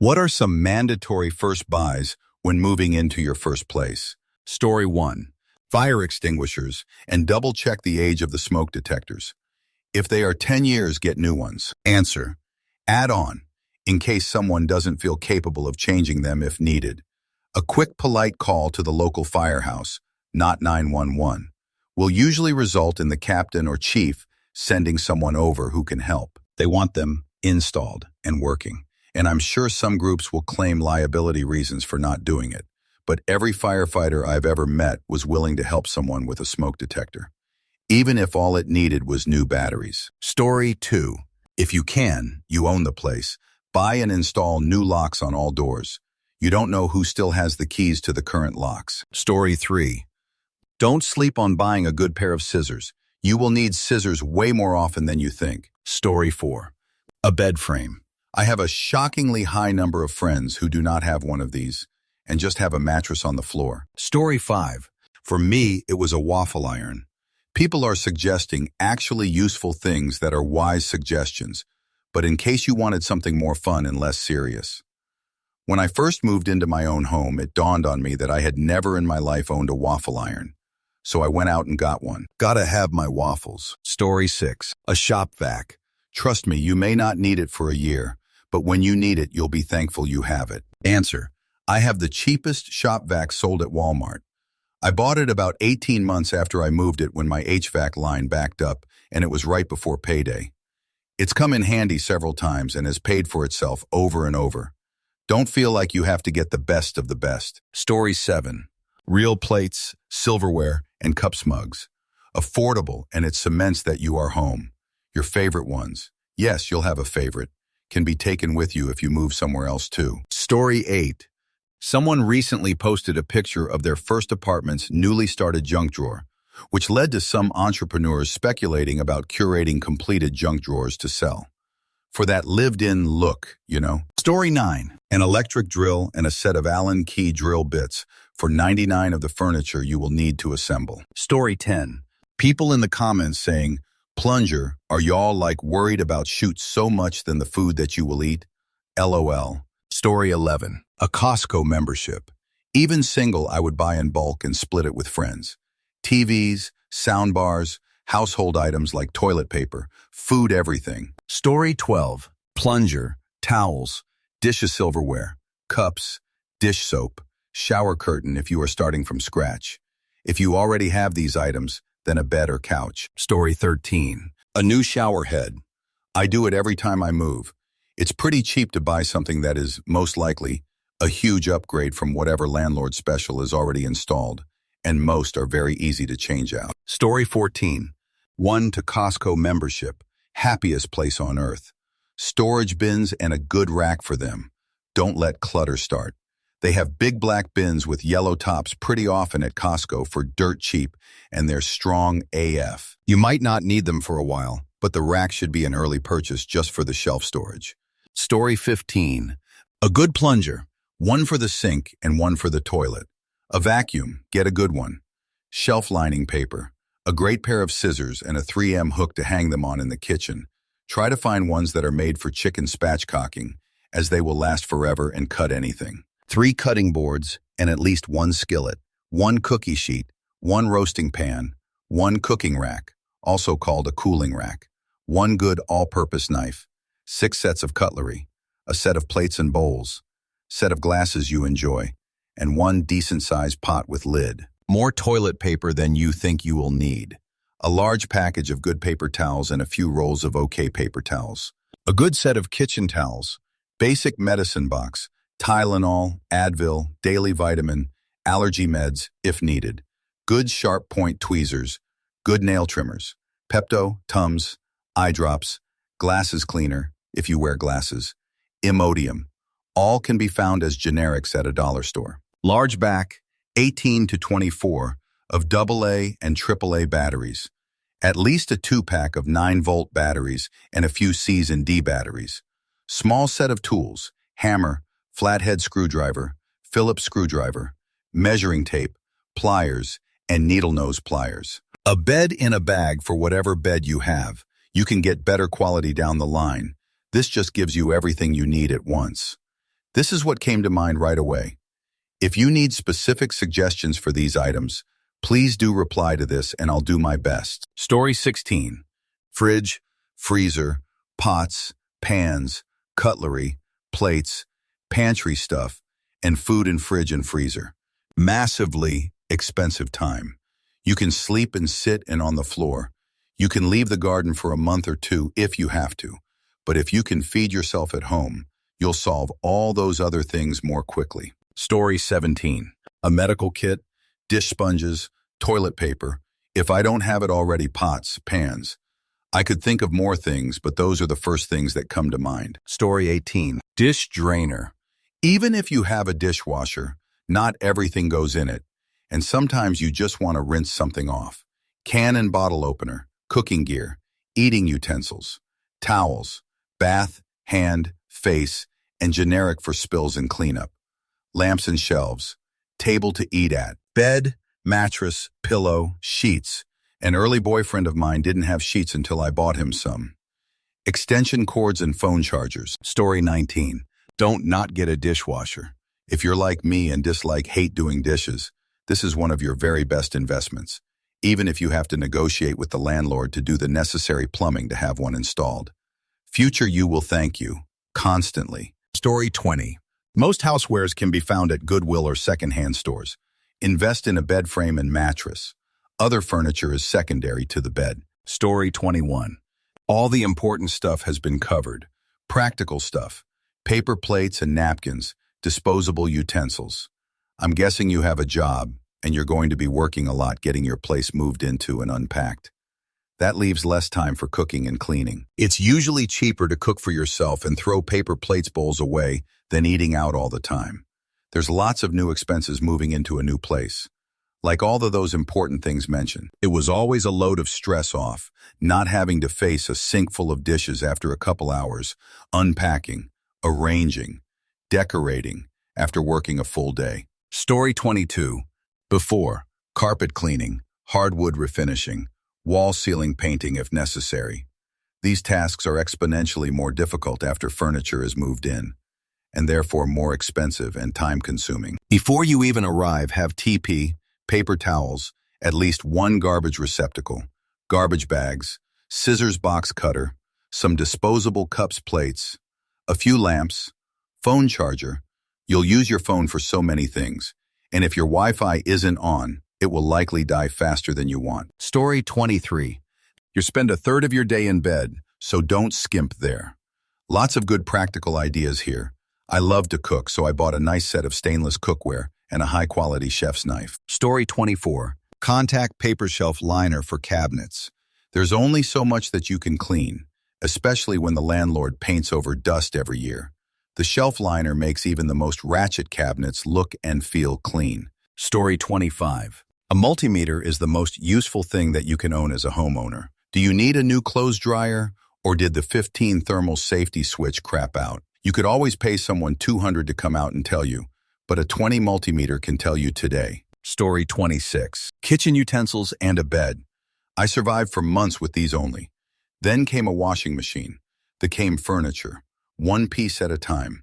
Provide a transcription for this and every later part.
What are some mandatory first buys when moving into your first place? Story 1. Fire extinguishers, and double-check the age of the smoke detectors. If they are 10 years, get new ones. Answer. Add on, in case someone doesn't feel capable of changing them if needed. A quick, polite call to the local firehouse, not 911, will usually result in the captain or chief sending someone over who can help. They want them installed and working, and I'm sure some groups will claim liability reasons for not doing it. But every firefighter I've ever met was willing to help someone with a smoke detector, even if all it needed was new batteries. Story 2. If you can, you own the place. Buy and install new locks on all doors. You don't know who still has the keys to the current locks. Story 3. Don't sleep on buying a good pair of scissors. You will need scissors way more often than you think. Story 4. A bed frame. I have a shockingly high number of friends who do not have one of these and just have a mattress on the floor. Story 5. For me, it was a waffle iron. People are suggesting actually useful things that are wise suggestions, but in case you wanted something more fun and less serious. When I first moved into my own home, it dawned on me that I had never in my life owned a waffle iron. So I went out and got one. Gotta have my waffles. Story 6. A shop vac. Trust me, you may not need it for a year, but when you need it, you'll be thankful you have it. Answer. I have the cheapest shop vac sold at Walmart. I bought it about 18 months after I moved it when my HVAC line backed up, and it was right before payday. It's come in handy several times and has paid for itself over and over. Don't feel like you have to get the best of the best. Story 7. Real plates, silverware, and cups mugs. Affordable, and it cements that you are home. Your favorite ones. Yes, you'll have a favorite. Can be taken with you if you move somewhere else too. Story 8. Someone recently posted a picture of their first apartment's newly started junk drawer, which led to some entrepreneurs speculating about curating completed junk drawers to sell. For that lived-in look, you know. Story 9. An electric drill and a set of Allen key drill bits for 99 of the furniture you will need to assemble. Story 10. People in the comments saying, "Plunger, are y'all like worried about shoot so much than the food that you will eat? LOL. Story 11. A Costco membership. Even single, I would buy in bulk and split it with friends. TVs, sound bars, household items like toilet paper, food, everything. Story 12. Plunger, towels, dish of silverware, cups, dish soap, shower curtain if you are starting from scratch. If you already have these items, then a bed or couch. Story 13. A new shower head. I do it every time I move. It's pretty cheap to buy something that is, most likely, a huge upgrade from whatever landlord special is already installed, and most are very easy to change out. Story 14. One to Costco membership. Happiest place on earth. Storage bins and a good rack for them. Don't let clutter start. They have big black bins with yellow tops pretty often at Costco for dirt cheap, and they're strong AF. You might not need them for a while, but the rack should be an early purchase just for the shelf storage. Story 15. A good plunger. One for the sink and one for the toilet. A vacuum. Get a good one. Shelf lining paper. A great pair of scissors and a 3M hook to hang them on in the kitchen. Try to find ones that are made for chicken spatchcocking, as they will last forever and cut anything. 3 cutting boards and at least 1 skillet, 1 cookie sheet, 1 roasting pan, 1 cooking rack, also called a cooling rack, 1 good all-purpose knife, 6 sets of cutlery, a set of plates and bowls, set of glasses you enjoy, and 1 decent-sized pot with lid. More toilet paper than you think you will need. A large package of good paper towels and a few rolls of OK paper towels. A good set of kitchen towels, basic medicine box, Tylenol, Advil, daily vitamin, allergy meds if needed, good sharp point tweezers, good nail trimmers, Pepto, Tums, eye drops, glasses cleaner if you wear glasses, Imodium. All can be found as generics at a dollar store. Large back, 18 to 24, of AA and AAA batteries. At least a 2-pack of 9-volt batteries and a few C's and D batteries. Small set of tools, hammer, flathead screwdriver, Phillips screwdriver, measuring tape, pliers, and needle nose pliers. A bed in a bag for whatever bed you have. You can get better quality down the line. This just gives you everything you need at once. This is what came to mind right away. If you need specific suggestions for these items, please do reply to this and I'll do my best. Story 16. Fridge, freezer, pots, pans, cutlery, plates, pantry stuff, and food in fridge and freezer. Massively expensive time. You can sleep and sit and on the floor. You can leave the garden for a month or two if you have to. But if you can feed yourself at home, you'll solve all those other things more quickly. Story 17. A medical kit, dish sponges, toilet paper. If I don't have it already, pots, pans. I could think of more things, but those are the first things that come to mind. Story 18. Dish drainer. Even if you have a dishwasher, not everything goes in it, and sometimes you just want to rinse something off. Can and bottle opener, cooking gear, eating utensils, towels, bath, hand, face, and generic for spills and cleanup. Lamps and shelves, table to eat at, bed, mattress, pillow, sheets. An early boyfriend of mine didn't have sheets until I bought him some. Extension cords and phone chargers. Story 19. Don't not get a dishwasher. If you're like me and hate doing dishes, this is one of your very best investments, even if you have to negotiate with the landlord to do the necessary plumbing to have one installed. Future you will thank you, constantly. Story 20. Most housewares can be found at Goodwill or secondhand stores. Invest in a bed frame and mattress. Other furniture is secondary to the bed. Story 21. All the important stuff has been covered. Practical stuff. Paper plates and napkins. Disposable utensils. I'm guessing you have a job, and you're going to be working a lot getting your place moved into and unpacked. That leaves less time for cooking and cleaning. It's usually cheaper to cook for yourself and throw paper plates bowls away than eating out all the time. There's lots of new expenses moving into a new place. Like all of those important things mentioned, it was always a load of stress off, not having to face a sink full of dishes after a couple hours, unpacking, arranging, decorating after working a full day. Story 22. Before, carpet cleaning, hardwood refinishing, wall ceiling painting if necessary. These tasks are exponentially more difficult after furniture is moved in, and therefore more expensive and time-consuming. Before you even arrive, have TP, paper towels, at least one garbage receptacle, garbage bags, scissors box cutter, some disposable cups plates, a few lamps, phone charger. You'll use your phone for so many things, and if your Wi-Fi isn't on, it will likely die faster than you want. Story 23. You spend a third of your day in bed, so don't skimp there. Lots of good practical ideas here. I love to cook, so I bought a nice set of stainless cookware and a high-quality chef's knife. Story 24. Contact paper shelf liner for cabinets. There's only so much that you can clean, especially when the landlord paints over dust every year. The shelf liner makes even the most ratchet cabinets look and feel clean. Story 25. A multimeter is the most useful thing that you can own as a homeowner. Do you need a new clothes dryer, or did the 15 thermal safety switch crap out? You could always pay someone $200 to come out and tell you, but a 20 multimeter can tell you today. Story 26. Kitchen utensils and a bed. I survived for months with these only. Then came a washing machine. Then came furniture, one piece at a time.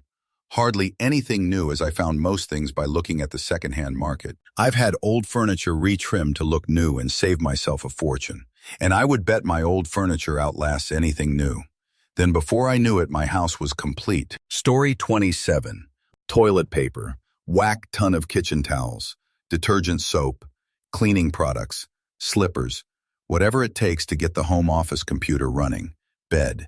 Hardly anything new, as I found most things by looking at the secondhand market. I've had old furniture retrimmed to look new and save myself a fortune. And I would bet my old furniture outlasts anything new. Then before I knew it, my house was complete. Story 27. Toilet paper, whack ton of kitchen towels, detergent soap, cleaning products, slippers, whatever it takes to get the home office computer running. Bed.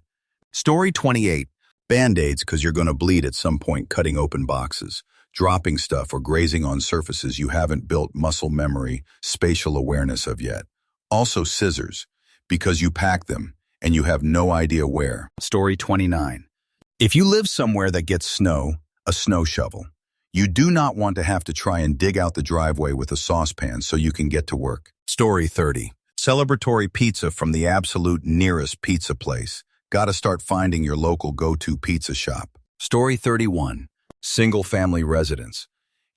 Story 28. Band-aids, because you're going to bleed at some point cutting open boxes, dropping stuff or grazing on surfaces you haven't built muscle memory, spatial awareness of yet. Also scissors, because you pack them and you have no idea where. Story 29. If you live somewhere that gets snow, a snow shovel. You do not want to have to try and dig out the driveway with a saucepan so you can get to work. Story 30. Celebratory pizza from the absolute nearest pizza place. Gotta start finding your local go-to pizza shop. Story 31. Single-family residence.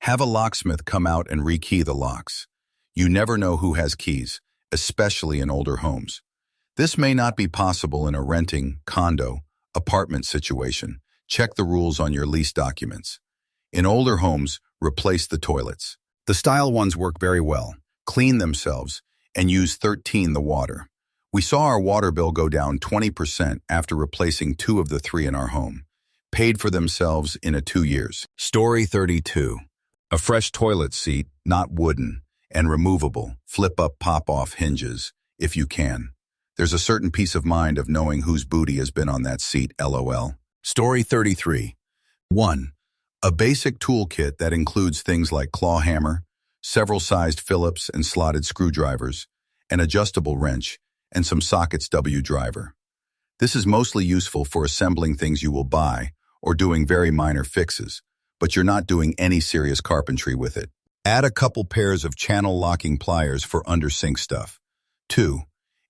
Have a locksmith come out and rekey the locks. You never know who has keys, especially in older homes. This may not be possible in a renting, condo, apartment situation. Check the rules on your lease documents. In older homes, replace the toilets. The style ones work very well, clean themselves, and use 13 the water. We saw our water bill go down 20% after replacing 2 of the 3 in our home. Paid for themselves in 2 years. Story 32. A fresh toilet seat, not wooden, and removable, flip-up, pop-off hinges, if you can. There's a certain peace of mind of knowing whose booty has been on that seat, LOL. Story 33. 1. A basic toolkit that includes things like claw hammer, several sized Phillips and slotted screwdrivers, an adjustable wrench, and some sockets driver. This is mostly useful for assembling things you will buy or doing very minor fixes, but you're not doing any serious carpentry with it. Add a couple pairs of channel locking pliers for under-sink stuff. 2.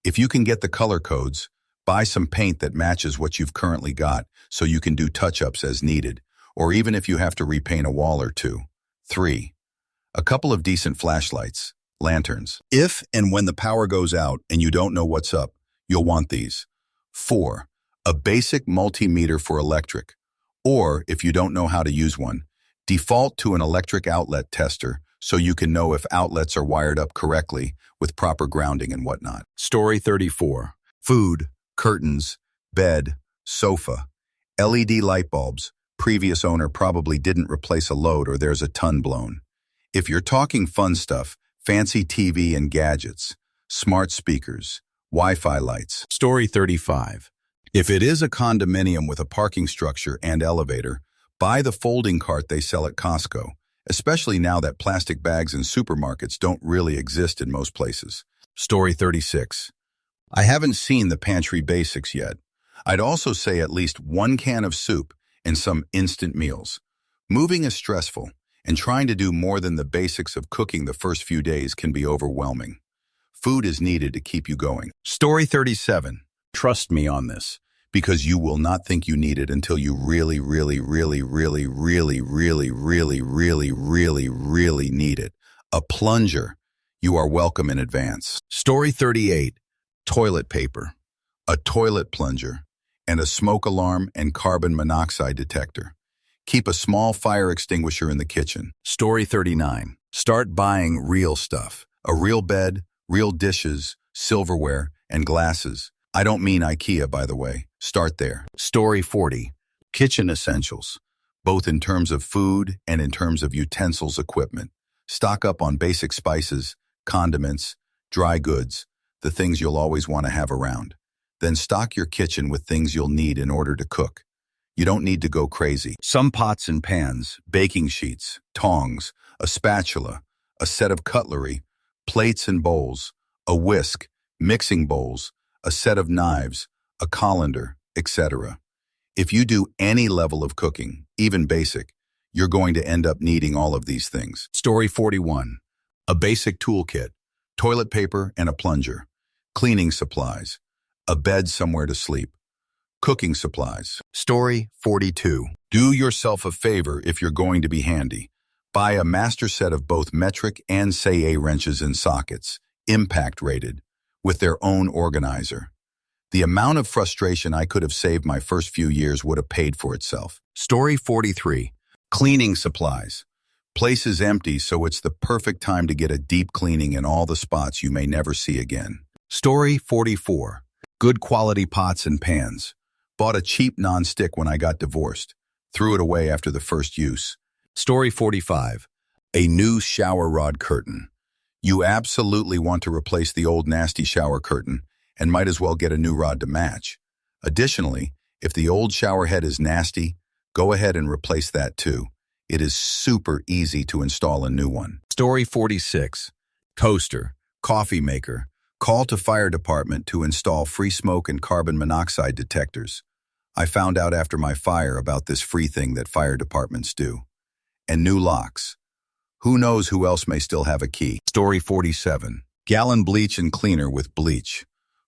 If you can get the color codes, buy some paint that matches what you've currently got so you can do touch-ups as needed, or even if you have to repaint a wall or 2. 3. A couple of decent flashlights, lanterns. If and when the power goes out and you don't know what's up, you'll want these. 4. A basic multimeter for electric, or if you don't know how to use one, default to an electric outlet tester so you can know if outlets are wired up correctly with proper grounding and whatnot. Story 34. Food, curtains, bed, sofa, LED light bulbs. Previous owner probably didn't replace a load or there's a ton blown. If you're talking fun stuff, fancy TV and gadgets, smart speakers, Wi-Fi lights. Story 35. If it is a condominium with a parking structure and elevator, buy the folding cart they sell at Costco, especially now that plastic bags in supermarkets don't really exist in most places. Story 36. I haven't seen the pantry basics yet. I'd also say at least 1 can of soup and some instant meals. Moving is stressful, and trying to do more than the basics of cooking the first few days can be overwhelming. Food is needed to keep you going. Story 37. Trust me on this, because you will not think you need it until you really need it. A plunger. You are welcome in advance. Story 38. Toilet paper, a toilet plunger, and a smoke alarm and carbon monoxide detector. Keep a small fire extinguisher in the kitchen. Story 39. Start buying real stuff. A real bed, real dishes, silverware, and glasses. I don't mean IKEA, by the way. Start there. Story 40. Kitchen essentials, both in terms of food and in terms of utensils equipment. Stock up on basic spices, condiments, dry goods, the things you'll always want to have around. Then stock your kitchen with things you'll need in order to cook. You don't need to go crazy. Some pots and pans, baking sheets, tongs, a spatula, a set of cutlery, plates and bowls, a whisk, mixing bowls, a set of knives, a colander, etc. If you do any level of cooking, even basic, you're going to end up needing all of these things. Story 41. A basic toolkit, toilet paper and a plunger, cleaning supplies, a bed somewhere to sleep, cooking supplies. Story 42. Do yourself a favor if you're going to be handy. Buy a master set of both metric and SAE wrenches and sockets, impact rated, with their own organizer. The amount of frustration I could have saved my first few years would have paid for itself. Story 43. Cleaning supplies. Place is empty, so it's the perfect time to get a deep cleaning in all the spots you may never see again. Story 44. Good quality pots and pans. Bought a cheap non-stick when I got divorced. Threw it away after the first use. Story 45. A new shower rod curtain. You absolutely want to replace the old nasty shower curtain and might as well get a new rod to match. Additionally, if the old shower head is nasty, go ahead and replace that too. It is super easy to install a new one. Story 46. Toaster, coffee maker. Call to fire department to install free smoke and carbon monoxide detectors. I found out after my fire about this free thing that fire departments do. And new locks. Who knows who else may still have a key. Story 47. Gallon bleach and cleaner with bleach.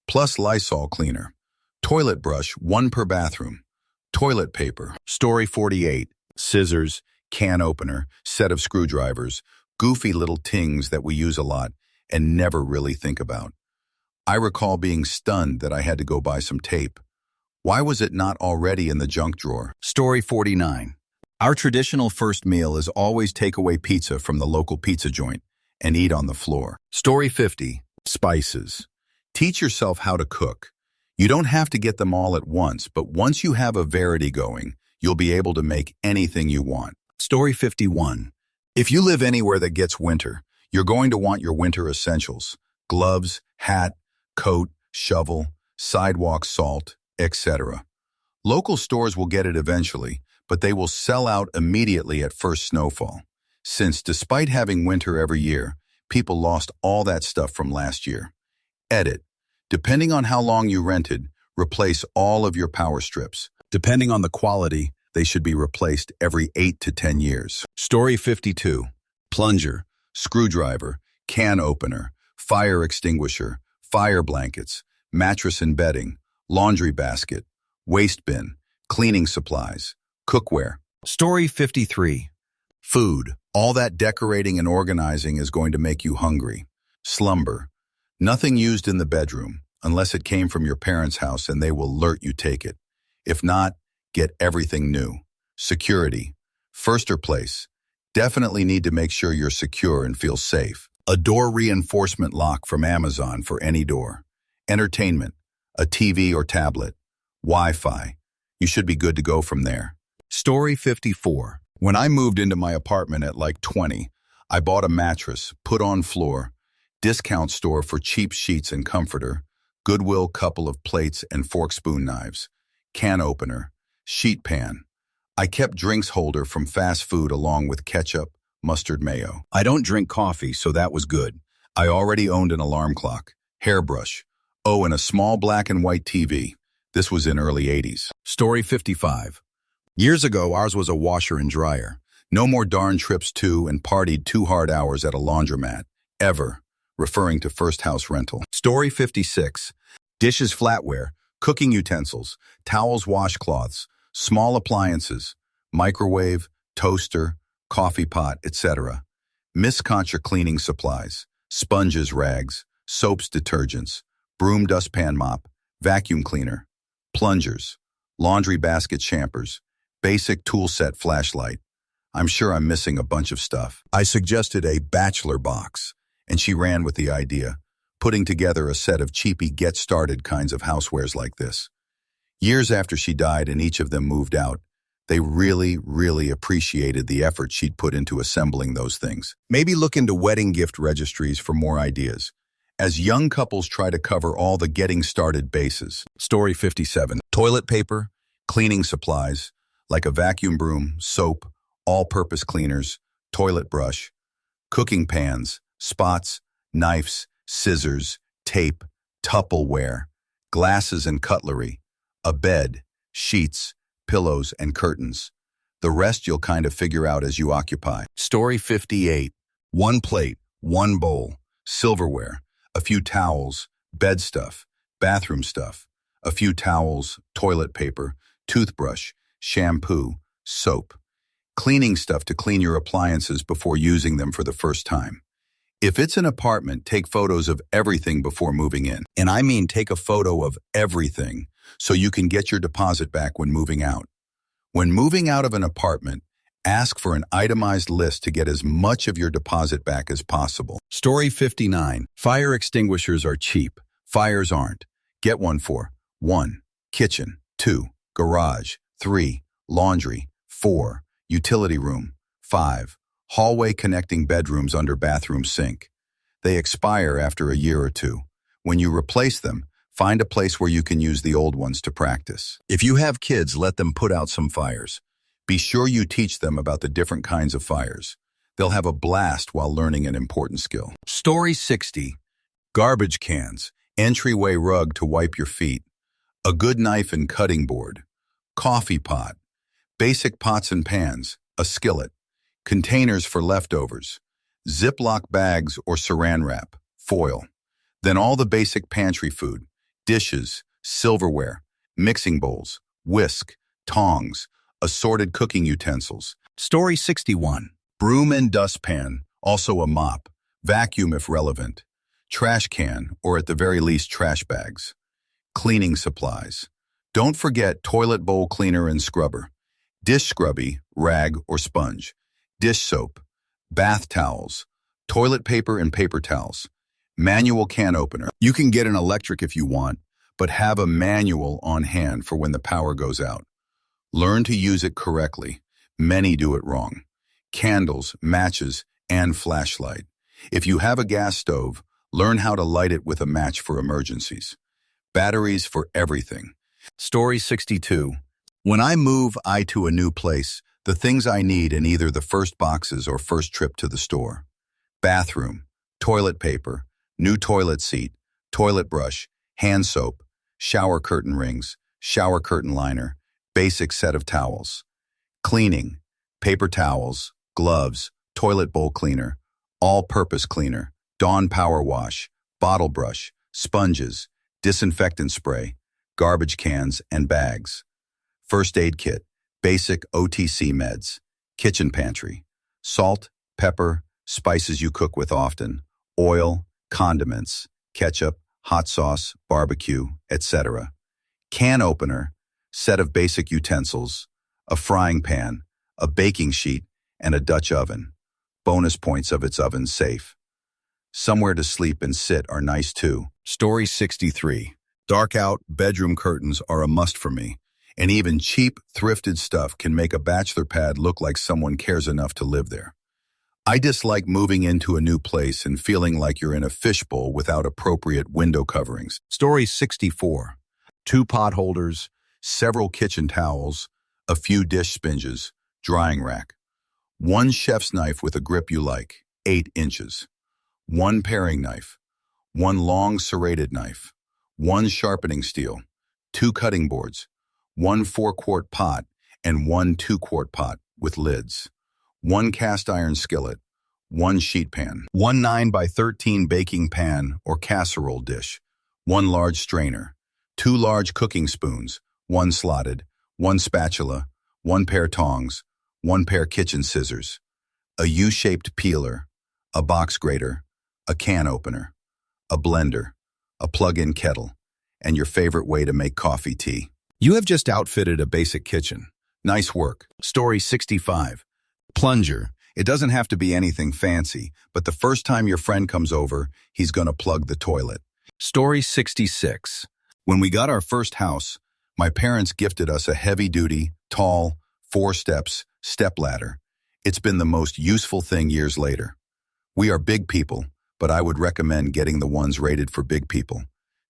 Plus Lysol cleaner. Toilet brush, 1 per bathroom. Toilet paper. Story 48. Scissors, can opener, set of screwdrivers, goofy little tings that we use a lot and never really think about. I recall being stunned that I had to go buy some tape. Why was it not already in the junk drawer? Story 49. Our traditional first meal is always takeaway pizza from the local pizza joint and eat on the floor. Story 50. Spices. Teach yourself how to cook. You don't have to get them all at once, but once you have a variety going, you'll be able to make anything you want. Story 51. If you live anywhere that gets winter, you're going to want your winter essentials: gloves, hat, coat, shovel, sidewalk salt, etc. Local stores will get it eventually, but they will sell out immediately at first snowfall, since despite having winter every year, people lost all that stuff from last year. Edit. Depending on how long you rented, replace all of your power strips. Depending on the quality, they should be replaced every 8 to 10 years. Story 52. Plunger, screwdriver, can opener, fire extinguisher, fire blankets, mattress and bedding, laundry basket, waste bin, cleaning supplies, cookware. Story 53. Food. All that decorating and organizing is going to make you hungry. Slumber. Nothing used in the bedroom, unless it came from your parents' house and they will let you take it. If not, get everything new. Security. First or place. Definitely need to make sure you're secure and feel safe. A door reinforcement lock from Amazon for any door. Entertainment. A TV or tablet. Wi-Fi. You should be good to go from there. Story 54. When I moved into my apartment at like 20, I bought a mattress, put on floor, discount store for cheap sheets and comforter, Goodwill couple of plates and fork spoon knives, can opener, sheet pan. I kept drinks holder from fast food along with ketchup, mustard mayo. I don't drink coffee, so that was good. I already owned an alarm clock, hairbrush. Oh, and a small black and white TV. This was in early 80s. Story 55. Years ago, ours was a washer and dryer. No more darn trips to and partied 2 hard hours at a laundromat. Ever. Referring to first house rental. Story 56. Dishes, flatware, cooking utensils, towels, washcloths, small appliances, microwave, toaster, coffee pot, etc. Miss Concha cleaning supplies, sponges, rags, soaps, detergents, broom, dustpan, mop, vacuum cleaner, plungers, laundry basket, shampers, basic tool set, flashlight. I'm sure I'm missing a bunch of stuff. I suggested a bachelor box, and she ran with the idea, putting together a set of cheapy get-started kinds of housewares like this. Years after she died and each of them moved out, they really appreciated the effort she'd put into assembling those things. Maybe look into wedding gift registries for more ideas, as young couples try to cover all the getting started bases. Story 57. Toilet paper, cleaning supplies, like a vacuum broom, soap, all-purpose cleaners, toilet brush, cooking pans, spots, knives, scissors, tape, Tupperware, glasses and cutlery, a bed, sheets, pillows, and curtains. The rest you'll kind of figure out as you occupy. Story 58. 1 plate, 1 bowl, silverware, a few towels, bed stuff, bathroom stuff, a few towels, toilet paper, toothbrush, shampoo, soap, cleaning stuff to clean your appliances before using them for the first time. If it's an apartment, take photos of everything before moving in. And I mean take a photo of everything so you can get your deposit back when moving out. When moving out of an apartment, ask for an itemized list to get as much of your deposit back as possible. Story 59. Fire extinguishers are cheap. Fires aren't. Get one for 1. Kitchen. 2. Garage. 3. Laundry. 4. Utility room. 5. Hallway connecting bedrooms under bathroom sink. They expire after a year or 2. When you replace them, find a place where you can use the old ones to practice. If you have kids, let them put out some fires. Be sure you teach them about the different kinds of fires. They'll have a blast while learning an important skill. Story 60. Garbage cans, entryway rug to wipe your feet, a good knife and cutting board, coffee pot, basic pots and pans, a skillet, containers for leftovers, Ziploc bags or saran wrap, foil, then all the basic pantry food, dishes, silverware, mixing bowls, whisk, tongs, assorted cooking utensils. Story 61. Broom and dustpan, also a mop, vacuum if relevant, trash can or at the very least trash bags, cleaning supplies, Don't forget toilet bowl cleaner and scrubber, dish scrubby, rag or sponge, dish soap, bath towels, toilet paper and paper towels, manual can opener. You can get an electric if you want, but have a manual on hand for when the power goes out. Learn to use it correctly. Many do it wrong. Candles, matches, and flashlight. If you have a gas stove, learn how to light it with a match for emergencies. Batteries for everything. Story 62. When I move to a new place, the things I need in either the first boxes or first trip to the store. Bathroom, toilet paper, new toilet seat, toilet brush, hand soap, shower curtain rings, shower curtain liner, basic set of towels. Cleaning, paper towels, gloves, toilet bowl cleaner, all-purpose cleaner, Dawn power wash, bottle brush, sponges, disinfectant spray, garbage cans and bags. First aid kit, basic OTC meds, kitchen pantry, salt, pepper, spices you cook with often, oil, condiments, ketchup, hot sauce, barbecue, etc. Can opener, set of basic utensils, a frying pan, a baking sheet, and a Dutch oven. Bonus points of its oven safe. Somewhere to sleep and sit are nice too. Story 63. Dark out bedroom curtains are a must for me, and even cheap, thrifted stuff can make a bachelor pad look like someone cares enough to live there. I dislike moving into a new place and feeling like you're in a fishbowl without appropriate window coverings. Story 64. 2 pot holders, several kitchen towels, a few dish sponges, drying rack. 1 chef's knife with a grip you like, 8 inches. 1 paring knife. 1 long serrated knife. 1 sharpening steel. 2 cutting boards. 1 4-quart pot and 1 2-quart pot with lids. 1 cast iron skillet. 1 sheet pan. 1 9 by 13 baking pan or casserole dish. 1 large strainer. 2 large cooking spoons. 1 slotted. 1 spatula. 1 pair tongs. 1 pair kitchen scissors. A U-shaped peeler. A box grater. A can opener. A blender. A plug-in kettle. And your favorite way to make coffee tea. You have just outfitted a basic kitchen. Nice work. Story 65. Plunger. It doesn't have to be anything fancy, but the first time your friend comes over, he's gonna plug the toilet. Story 66. When we got our first house, my parents gifted us a heavy-duty, tall, 4 steps, stepladder. It's been the most useful thing years later. We are big people, but I would recommend getting the ones rated for big people,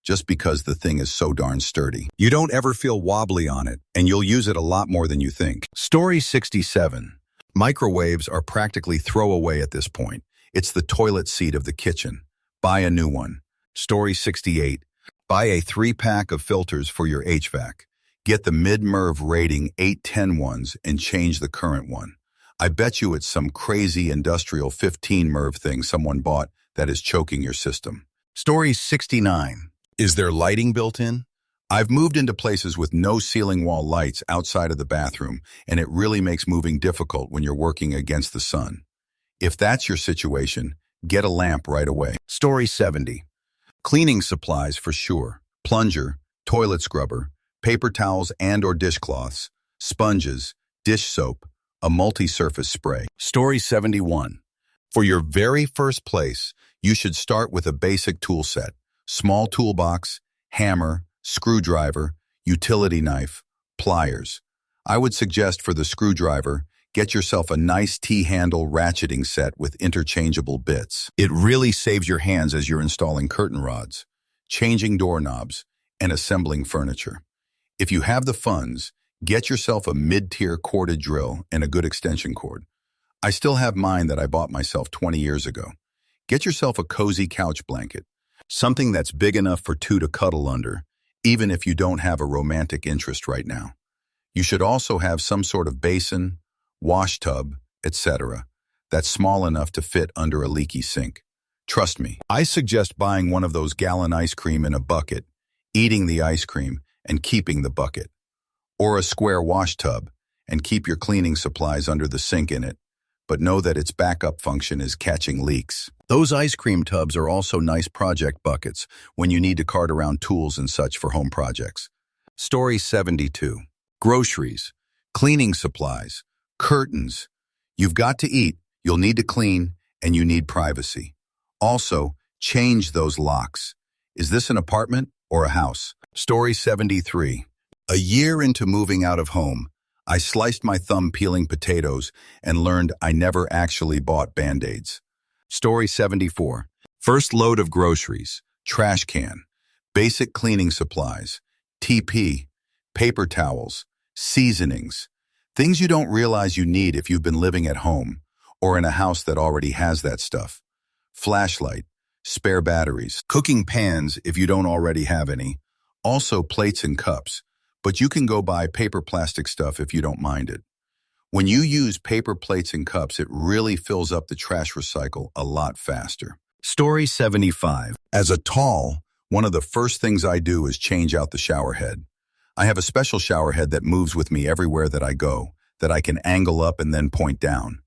just because the thing is so darn sturdy. You don't ever feel wobbly on it, and you'll use it a lot more than you think. Story 67. Microwaves are practically throwaway at this point. It's the toilet seat of the kitchen. Buy a new one. Story 68. Buy a 3-pack of filters for your HVAC. Get the mid-MERV rating 810 ones and change the current one. I bet you it's some crazy industrial 15 MERV thing someone bought that is choking your system. Story 69. Is there lighting built in? I've moved into places with no ceiling wall lights outside of the bathroom, and it really makes moving difficult when you're working against the sun. If that's your situation, get a lamp right away. Story 70. Cleaning supplies for sure. Plunger, toilet scrubber, paper towels and or dishcloths, sponges, dish soap, a multi-surface spray. Story 71. For your very first place, you should start with a basic tool set. Small toolbox, hammer, screwdriver, utility knife, pliers. I would suggest for the screwdriver, get yourself a nice T-handle ratcheting set with interchangeable bits. It really saves your hands as you're installing curtain rods, changing doorknobs, and assembling furniture. If you have the funds, get yourself a mid-tier corded drill and a good extension cord. I still have mine that I bought myself 20 years ago. Get yourself a cozy couch blanket, something that's big enough for 2 to cuddle under, even if you don't have a romantic interest right now. You should also have some sort of basin, wash tub, etc. that's small enough to fit under a leaky sink. Trust me, I suggest buying one of those gallon ice cream in a bucket, eating the ice cream, and keeping the bucket. Or a square wash tub, and keep your cleaning supplies under the sink in it, but know that its backup function is catching leaks. Those ice cream tubs are also nice project buckets when you need to cart around tools and such for home projects. Story 72. Groceries, cleaning supplies, curtains. You've got to eat, you'll need to clean, and you need privacy. Also, change those locks. Is this an apartment or a house? Story 73. A year into moving out of home, I sliced my thumb peeling potatoes and learned I never actually bought Band-Aids. Story 74. First load of groceries, trash can, basic cleaning supplies, TP, paper towels, seasonings, things you don't realize you need if you've been living at home or in a house that already has that stuff. Flashlight, spare batteries, cooking pans if you don't already have any, also plates and cups, but you can go buy paper plastic stuff if you don't mind it. When you use paper plates and cups, it really fills up the trash recycle a lot faster. Story 75. As a tall, one of the first things I do is change out the shower head. I have a special shower head that moves with me everywhere that I go, that I can angle up and then point down.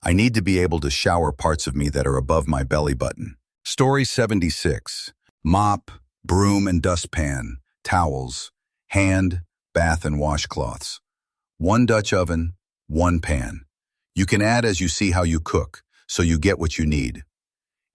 I need to be able to shower parts of me that are above my belly button. Story 76. Mop, broom and dustpan, towels, hand, bath and washcloths. One Dutch oven, one pan. You can add as you see how you cook, so you get what you need.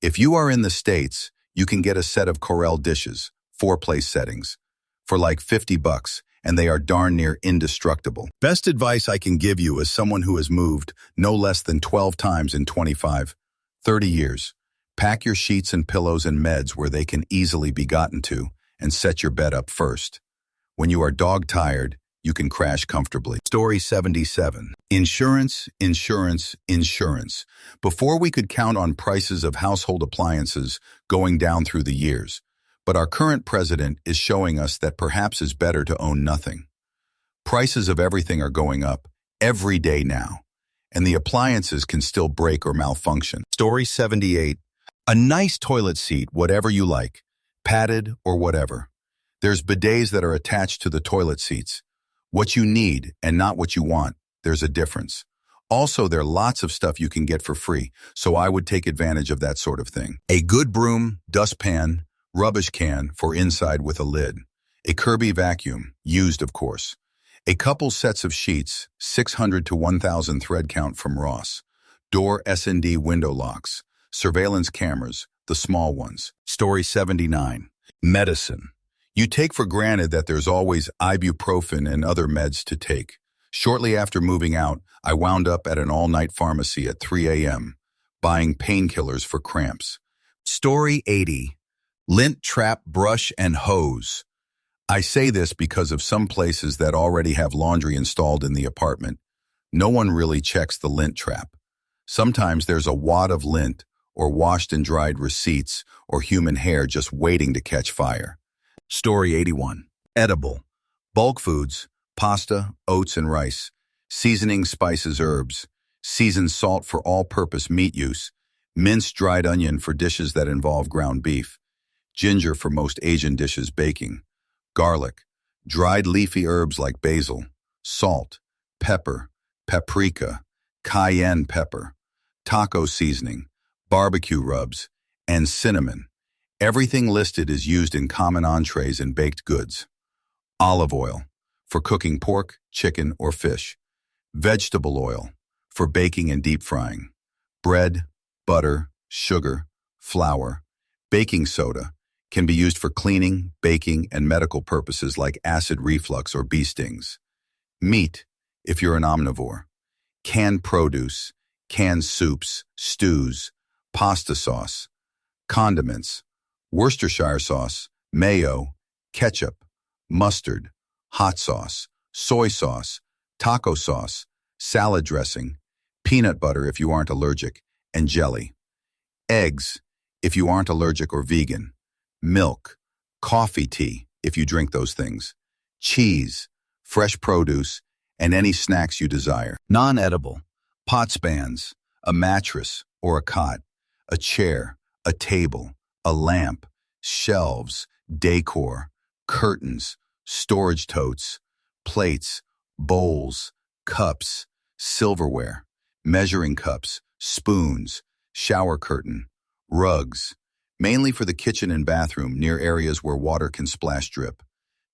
If you are in the States, you can get a set of Corel dishes, 4-place settings, for like $50, and they are darn near indestructible. Best advice I can give you as someone who has moved no less than 12 times in 25, 30 years. Pack your sheets and pillows and meds where they can easily be gotten to, and set your bed up first. When you are dog-tired, you can crash comfortably. Story 77. Insurance, insurance, insurance. Before we could count on prices of household appliances going down through the years, but our current president is showing us that perhaps it's better to own nothing. Prices of everything are going up every day now, and the appliances can still break or malfunction. Story 78. A nice toilet seat, whatever you like, padded or whatever. There's bidets that are attached to the toilet seats. What you need and not what you want, there's a difference. Also, there are lots of stuff you can get for free, so I would take advantage of that sort of thing. A good broom, dustpan, rubbish can for inside with a lid. A Kirby vacuum, used of course. A couple sets of sheets, 600 to 1,000 thread count from Ross. Door S&D window locks. Surveillance cameras, the small ones. Story 79. Medicine. You take for granted that there's always ibuprofen and other meds to take. Shortly after moving out, I wound up at an all-night pharmacy at 3 a.m., buying painkillers for cramps. Story 80. Lint trap, brush, and hose. I say this because of some places that already have laundry installed in the apartment. No one really checks the lint trap. Sometimes there's a wad of lint or washed and dried receipts or human hair just waiting to catch fire. Story 81. Edible. Bulk foods, pasta, oats and rice, seasoning, spices, herbs, seasoned salt for all-purpose meat use, minced dried onion for dishes that involve ground beef, ginger for most Asian dishes baking, garlic, dried leafy herbs like basil, salt, pepper, paprika, cayenne pepper, taco seasoning, barbecue rubs, and cinnamon. Everything listed is used in common entrees and baked goods. Olive oil, for cooking pork, chicken, or fish. Vegetable oil, for baking and deep frying. Bread, butter, sugar, flour. Baking soda, can be used for cleaning, baking, and medical purposes like acid reflux or bee stings. Meat, if you're an omnivore. Canned produce, canned soups, stews, pasta sauce. Condiments, Worcestershire sauce, mayo, ketchup, mustard, hot sauce, soy sauce, taco sauce, salad dressing, peanut butter if you aren't allergic, and jelly. Eggs, if you aren't allergic or vegan. Milk, coffee, tea, if you drink those things. Cheese, fresh produce, and any snacks you desire. Non-edible, pot spans, a mattress or a cot, a chair, a table, a lamp, shelves, decor, curtains, storage totes, plates, bowls, cups, silverware, measuring cups, spoons, shower curtain, rugs, mainly for the kitchen and bathroom near areas where water can splash drip,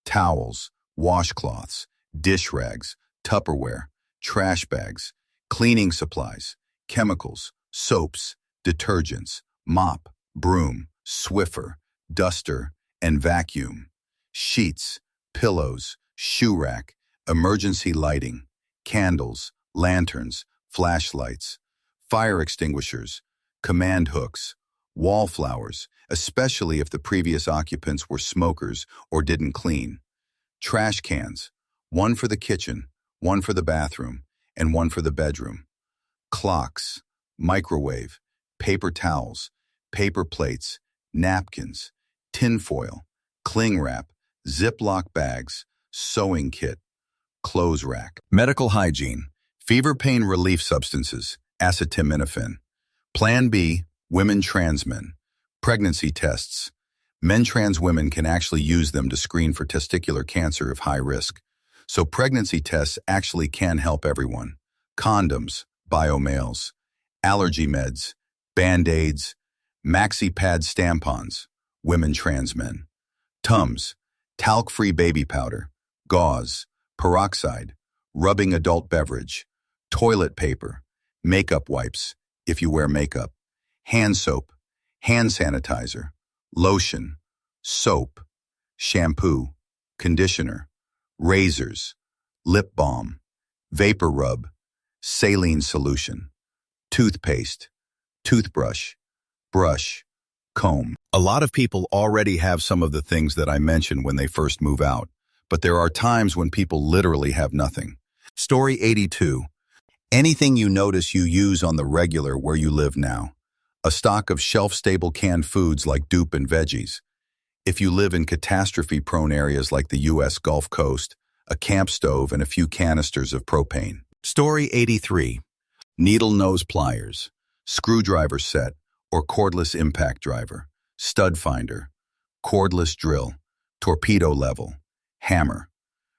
towels, washcloths, dish rags, Tupperware, trash bags, cleaning supplies, chemicals, soaps, detergents, mop, broom, Swiffer, duster, and vacuum, sheets, pillows, shoe rack, emergency lighting, candles, lanterns, flashlights, fire extinguishers, command hooks, wallflowers, especially if the previous occupants were smokers or didn't clean, trash cans, one for the kitchen, one for the bathroom, and one for the bedroom, clocks, microwave, paper towels, paper plates, napkins, tinfoil, cling wrap, Ziploc bags, sewing kit, clothes rack, medical hygiene, fever pain relief substances, acetaminophen, Plan B, women trans men, pregnancy tests. Men trans women can actually use them to screen for testicular cancer if high risk. So pregnancy tests actually can help everyone. Condoms, biomales, allergy meds, Band-Aids, maxi pad tampons, women trans men, Tums, talc-free baby powder, gauze, peroxide, rubbing adult beverage, toilet paper, makeup wipes, if you wear makeup, hand soap, hand sanitizer, lotion, soap, shampoo, conditioner, razors, lip balm, vapor rub, saline solution, toothpaste, toothbrush, brush, comb. A lot of people already have some of the things that I mentioned when they first move out, but there are times when people literally have nothing. Story 82. Anything you notice you use on the regular where you live now. A stock of shelf-stable canned foods like dupe and veggies. If you live in catastrophe-prone areas like the U.S. Gulf Coast, a camp stove and a few canisters of propane. Story 83. Needle nose pliers, screwdriver set or cordless impact driver, stud finder, cordless drill, torpedo level, hammer.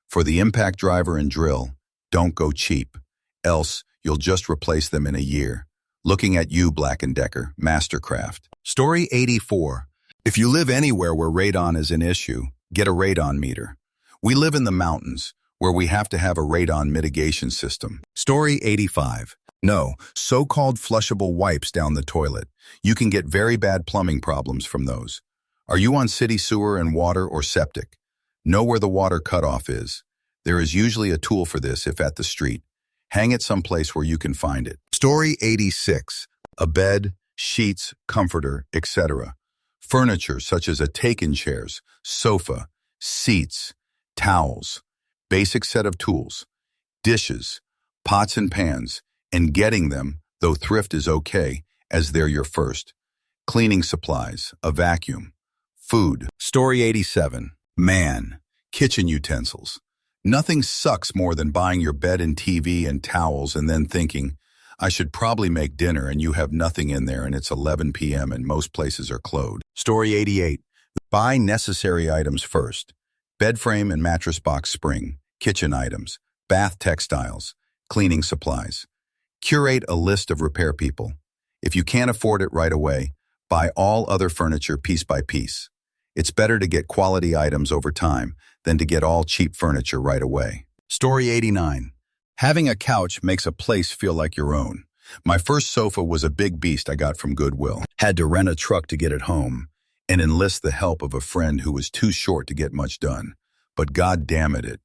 For the impact driver and drill, don't go cheap, else you'll just replace them in a year. Looking at you, Black & Decker, Mastercraft. Story 84. If you live anywhere where radon is an issue, get a radon meter. We live in the mountains, where we have to have a radon mitigation system. Story 85. No, so-called flushable wipes down the toilet. You can get very bad plumbing problems from those. Are you on city sewer and water or septic? Know where the water cutoff is. There is usually a tool for this if at the street. Hang it someplace where you can find it. Story 86. A bed, sheets, comforter, etc. Furniture such as a take-in chairs, sofa, seats, towels, basic set of tools, dishes, pots and pans, and getting them, though thrift is okay, as they're your first. Cleaning supplies, a vacuum, food. Story 87. Man, kitchen utensils. Nothing sucks more than buying your bed and TV and towels and then thinking, I should probably make dinner and you have nothing in there and it's 11 p.m. and most places are closed. Story 88. Buy necessary items first. Bed frame and mattress box spring, kitchen items, bath textiles, cleaning supplies. Curate a list of repair people. If you can't afford it right away, buy all other furniture piece by piece. It's better to get quality items over time than to get all cheap furniture right away. Story 89. Having a couch makes a place feel like your own. My first sofa was a big beast I got from Goodwill. Had to rent a truck to get it home and enlist the help of a friend who was too short to get much done. But God damn it,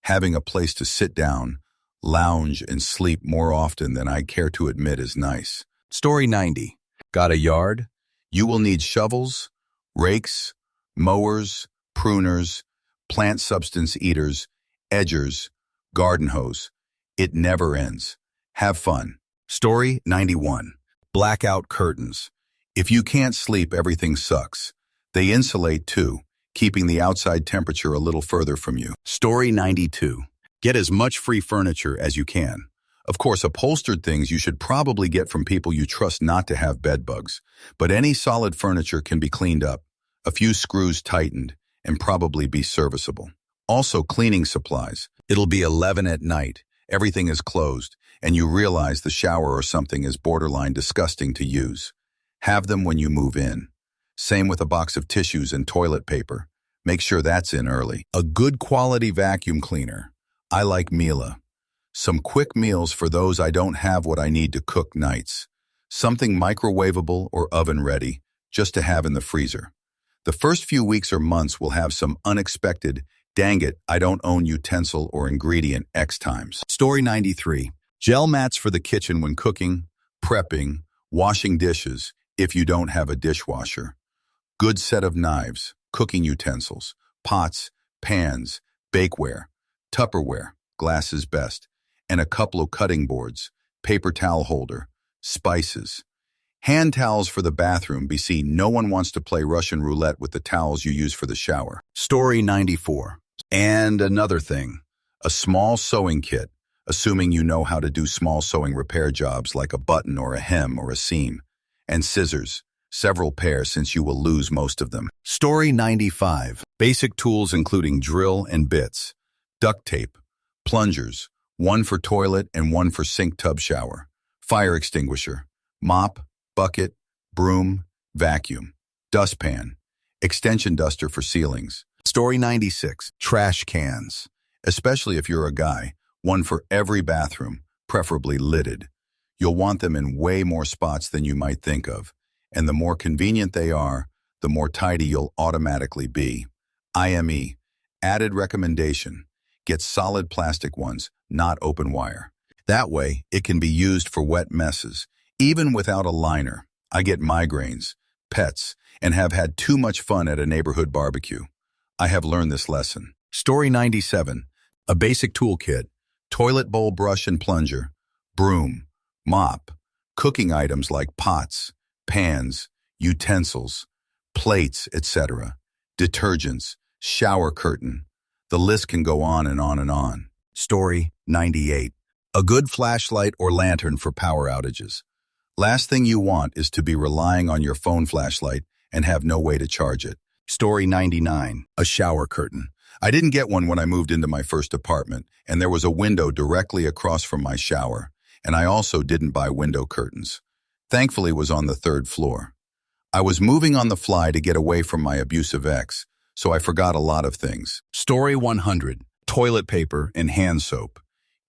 having a place to sit down, lounge, and sleep more often than I care to admit is nice. Story 90. Got a yard? You will need shovels, rakes, mowers, pruners, plant substance eaters, edgers, garden hose. It never ends. Have fun. Story 91. Blackout curtains. If you can't sleep, everything sucks. They insulate too, keeping the outside temperature a little further from you. Story 92. Get as much free furniture as you can. Of course, upholstered things you should probably get from people you trust not to have bed bugs, but any solid furniture can be cleaned up, a few screws tightened, and probably be serviceable. Also, cleaning supplies. It'll be 11 at night, everything is closed, and you realize the shower or something is borderline disgusting to use. Have them when you move in. Same with a box of tissues and toilet paper. Make sure that's in early. A good quality vacuum cleaner. I like Miele. Some quick meals for those I don't have what I need to cook nights. Something microwavable or oven ready, just to have in the freezer. The first few weeks or months will have some unexpected, dang it, I don't own utensil or ingredient X times. Story 93. Gel mats for the kitchen when cooking, prepping, washing dishes, if you don't have a dishwasher. Good set of knives, cooking utensils, pots, pans, bakeware, Tupperware, glass is best, and a couple of cutting boards, paper towel holder, spices. Hand towels for the bathroom. BC, no one wants to play Russian roulette with the towels you use for the shower. Story 94. And another thing, a small sewing kit, assuming you know how to do small sewing repair jobs like a button or a hem or a seam. And scissors, several pairs since you will lose most of them. Story 95. Basic tools including drill and bits, duct tape, plungers, one for toilet and one for sink tub shower, fire extinguisher, mop, bucket, broom, vacuum, dustpan, extension duster for ceilings. Story 96. Trash cans. Especially if you're a guy, one for every bathroom, preferably lidded. You'll want them in way more spots than you might think of, and the more convenient they are, the more tidy you'll automatically be. IME. Added recommendation. Get solid plastic ones, not open wire. That way, it can be used for wet messes, even without a liner. I get migraines, pets, and have had too much fun at a neighborhood barbecue. I have learned this lesson. Story 97. A basic toolkit, toilet bowl brush and plunger, broom, mop, cooking items like pots, pans, utensils, plates, etc., detergents, shower curtain. The list can go on and on and on. Story 98. A good flashlight or lantern for power outages. Last thing you want is to be relying on your phone flashlight and have no way to charge it. Story 99. A shower curtain. I didn't get one when I moved into my first apartment, and there was a window directly across from my shower, and I also didn't buy window curtains. Thankfully, it was on the 3rd floor. I was moving on the fly to get away from my abusive ex, so I forgot a lot of things. Story 100. Toilet paper and hand soap.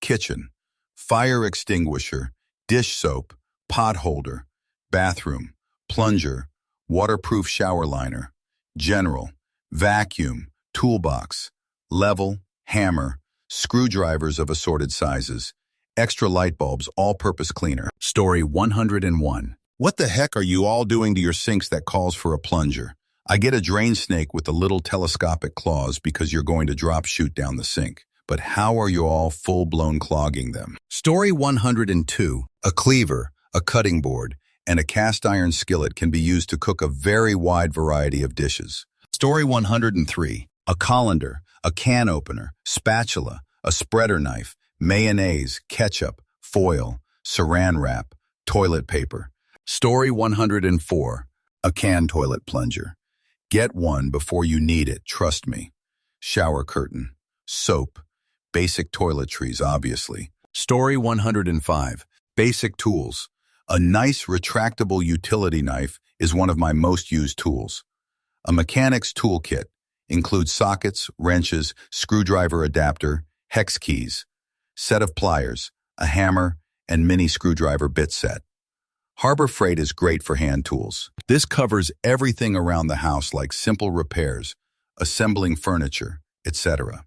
Kitchen. Fire extinguisher, dish soap, pot holder, bathroom, plunger, waterproof shower liner, general, vacuum, toolbox, level, hammer, screwdrivers of assorted sizes, extra light bulbs, all-purpose cleaner. Story 101. What the heck are you all doing to your sinks that calls for a plunger? I get a drain snake with the little telescopic claws because you're going to drop shoot down the sink. But how are you all full-blown clogging them? Story 102. A cleaver, a cutting board, and a cast iron skillet can be used to cook a very wide variety of dishes. Story 103. A colander, a can opener, spatula, a spreader knife, mayonnaise, ketchup, foil, saran wrap, toilet paper. Story 104. A can toilet plunger. Get one before you need it, trust me. Shower curtain, soap, basic toiletries, obviously. Story 105. Basic tools. A nice retractable utility knife is one of my most used tools. A mechanic's toolkit includes sockets, wrenches, screwdriver adapter, hex keys, set of pliers, a hammer, and mini screwdriver bit set. Harbor Freight is great for hand tools. This covers everything around the house like simple repairs, assembling furniture, etc.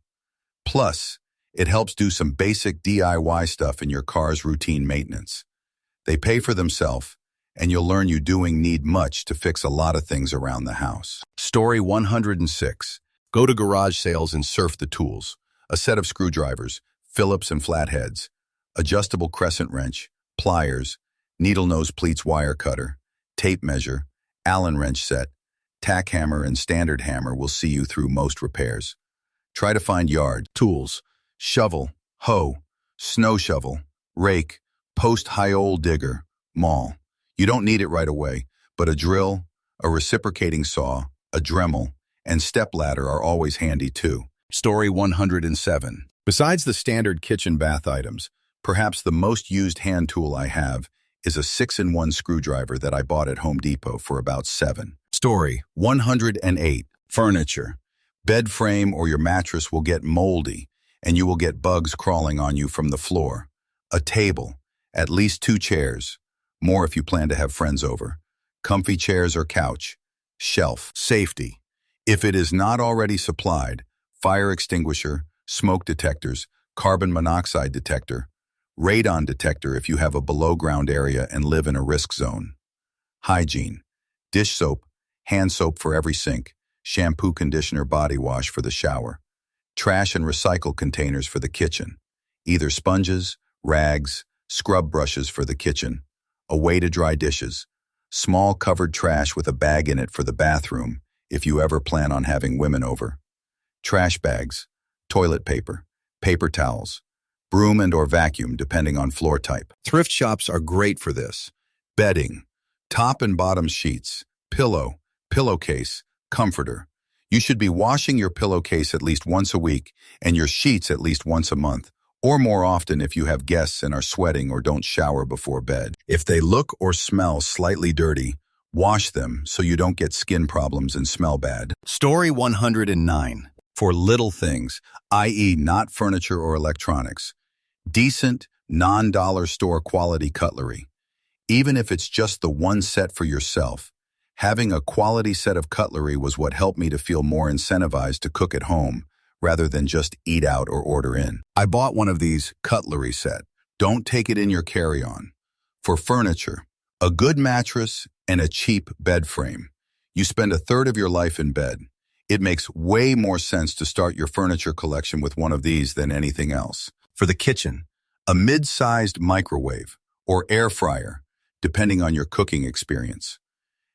Plus, it helps do some basic DIY stuff in your car's routine maintenance. They pay for themselves, and you'll learn you need much to fix a lot of things around the house. Story 106. Go to garage sales and surf the tools. A set of screwdrivers, Phillips and flatheads, adjustable crescent wrench, pliers, needle nose pleats wire cutter, tape measure, Allen wrench set, tack hammer and standard hammer will see you through most repairs. Try to find yard tools, shovel, hoe, snow shovel, rake, post high-ole digger, maul. You don't need it right away, but a drill, a reciprocating saw, a Dremel, and stepladder are always handy too. Story 107. Besides the standard kitchen bath items, perhaps the most used hand tool I have is a 6-in-1 screwdriver that I bought at Home Depot for about $7. Story 108. Furniture. Bed frame or your mattress will get moldy, and you will get bugs crawling on you from the floor. A table, at least 2 chairs, more if you plan to have friends over. Comfy chairs or couch. Shelf. Safety. If it is not already supplied, fire extinguisher, smoke detectors, carbon monoxide detector, radon detector if you have a below-ground area and live in a risk zone. Hygiene. Dish soap, hand soap for every sink, shampoo, conditioner, body wash for the shower. Trash and recycle containers for the kitchen. Either sponges, rags, scrub brushes for the kitchen. A way to dry dishes. Small covered trash with a bag in it for the bathroom if you ever plan on having women over. Trash bags, toilet paper, paper towels, broom and or vacuum depending on floor type. Thrift shops are great for this. Bedding, top and bottom sheets, pillow, pillowcase, comforter. You should be washing your pillowcase at least once a week and your sheets at least once a month, or more often if you have guests and are sweating or don't shower before bed. If they look or smell slightly dirty, wash them so you don't get skin problems and smell bad. Story 109. For little things, i.e. not furniture or electronics. Decent, non-dollar store quality cutlery. Even if it's just the one set for yourself, having a quality set of cutlery was what helped me to feel more incentivized to cook at home rather than just eat out or order in. I bought one of these cutlery set. Don't take it in your carry-on. For furniture, a good mattress and a cheap bed frame. You spend a third of your life in bed. It makes way more sense to start your furniture collection with one of these than anything else. For the kitchen, a mid-sized microwave or air fryer, depending on your cooking experience.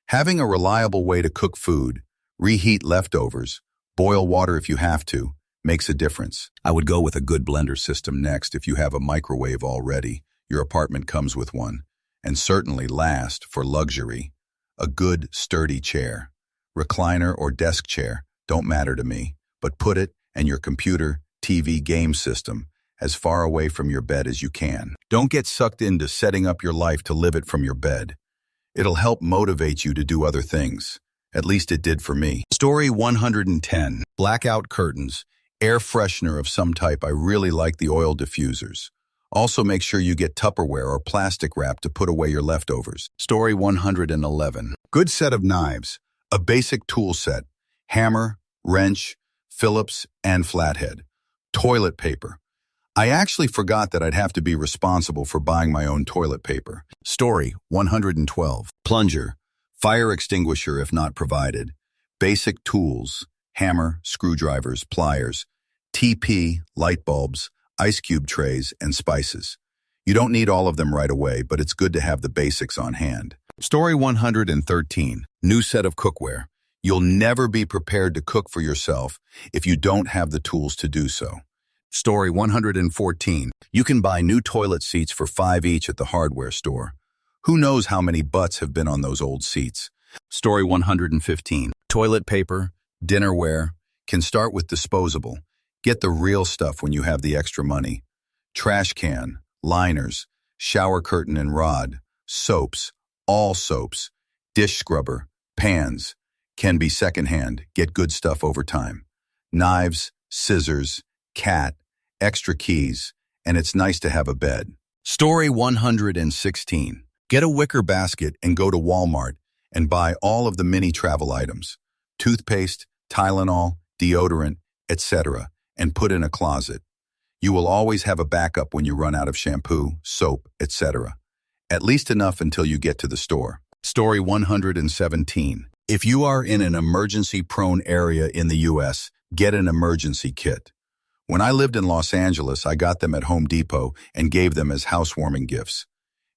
Having a reliable way to cook food, reheat leftovers, boil water if you have to, makes a difference. I would go with a good blender system next if you have a microwave already. Your apartment comes with one. And certainly last, for luxury, a good sturdy chair. Recliner or desk chair, don't matter to me, but put it and your computer, TV, game system as far away from your bed as you can. Don't get sucked into setting up your life to live it from your bed. It'll help motivate you to do other things. At least it did for me. Story 110. Blackout curtains. Air freshener of some type. I really like the oil diffusers. Also make sure you get Tupperware or plastic wrap to put away your leftovers. Story 111. Good set of knives. A basic tool set. Hammer, wrench, Phillips, and flathead. Toilet paper. I actually forgot that I'd have to be responsible for buying my own toilet paper. Story 112. Plunger. Fire extinguisher if not provided. Basic tools. Hammer, screwdrivers, pliers, TP, light bulbs, ice cube trays, and spices. You don't need all of them right away, but it's good to have the basics on hand. Story 113. New set of cookware. You'll never be prepared to cook for yourself if you don't have the tools to do so. Story 114. You can buy new toilet seats for $5 each at the hardware store. Who knows how many butts have been on those old seats? Story 115. Toilet paper, dinnerware, can start with disposable. Get the real stuff when you have the extra money. Trash can, liners, shower curtain and rod, soaps, all soaps, dish scrubber, pans, can be secondhand, get good stuff over time. Knives, scissors, cat, extra keys, and it's nice to have a bed. Story 116. Get a wicker basket and go to Walmart and buy all of the mini travel items. Toothpaste, Tylenol, deodorant, etc., and put in a closet. You will always have a backup when you run out of shampoo, soap, etc. At least enough until you get to the store. Story 117. If you are in an emergency-prone area in the U.S., get an emergency kit. When I lived in Los Angeles, I got them at Home Depot and gave them as housewarming gifts.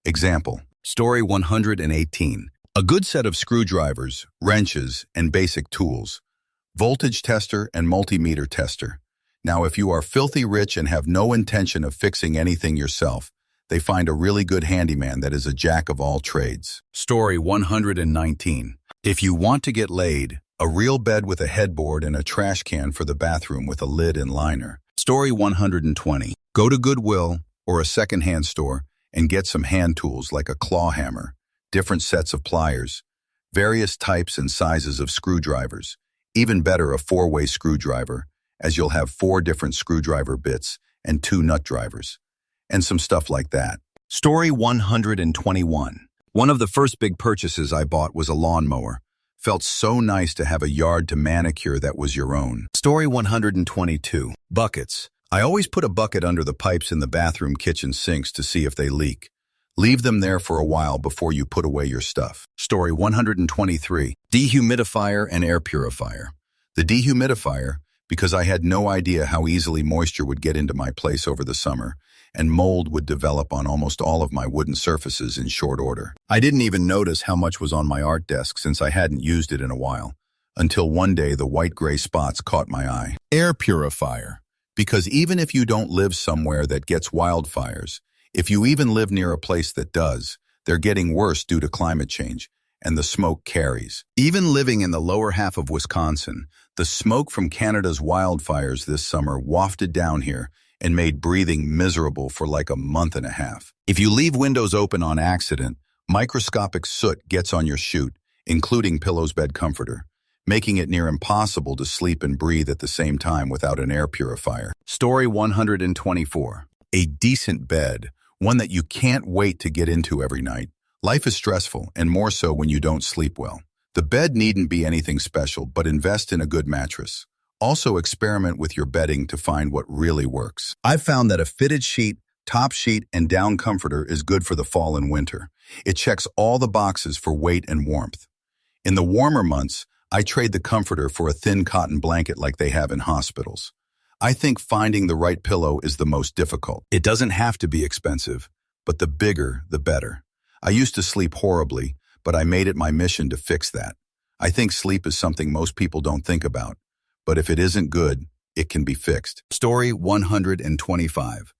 Example. Story 118. A good set of screwdrivers, wrenches, and basic tools. Voltage tester and multimeter tester. Now, if you are filthy rich and have no intention of fixing anything yourself, they find a really good handyman that is a jack of all trades. Story 119. If you want to get laid, a real bed with a headboard and a trash can for the bathroom with a lid and liner. Story 120. Go to Goodwill or a secondhand store and get some hand tools like a claw hammer, different sets of pliers, various types and sizes of screwdrivers, Even better, a 4-way screwdriver, as you'll have 4 different screwdriver bits and 2 nut drivers, and some stuff like that. Story 121. One of the first big purchases I bought was a lawnmower. Felt so nice to have a yard to manicure that was your own. Story 122. Buckets. I always put a bucket under the pipes in the bathroom kitchen sinks to see if they leak. Leave them there for a while before you put away your stuff. Story 123. Dehumidifier and air purifier. The dehumidifier, because I had no idea how easily moisture would get into my place over the summer, and mold would develop on almost all of my wooden surfaces in short order. I didn't even notice how much was on my art desk since I hadn't used it in a while, until one day the white-gray spots caught my eye. Air purifier. Because even if you don't live somewhere that gets wildfires, if you even live near a place that does, they're getting worse due to climate change, and the smoke carries. Even living in the lower half of Wisconsin, the smoke from Canada's wildfires this summer wafted down here and made breathing miserable for like a month and a half. If you leave windows open on accident, microscopic soot gets on your chute, including Pillow's bed comforter, making it near impossible to sleep and breathe at the same time without an air purifier. Story 124. A decent bed, one that you can't wait to get into every night. Life is stressful, and more so when you don't sleep well. The bed needn't be anything special, but invest in a good mattress. Also experiment with your bedding to find what really works. I've found that a fitted sheet, top sheet, and down comforter is good for the fall and winter. It checks all the boxes for weight and warmth. In the warmer months, I trade the comforter for a thin cotton blanket like they have in hospitals. I think finding the right pillow is the most difficult. It doesn't have to be expensive, but the bigger, the better. I used to sleep horribly, but I made it my mission to fix that. I think sleep is something most people don't think about, but if it isn't good, it can be fixed. Story 125.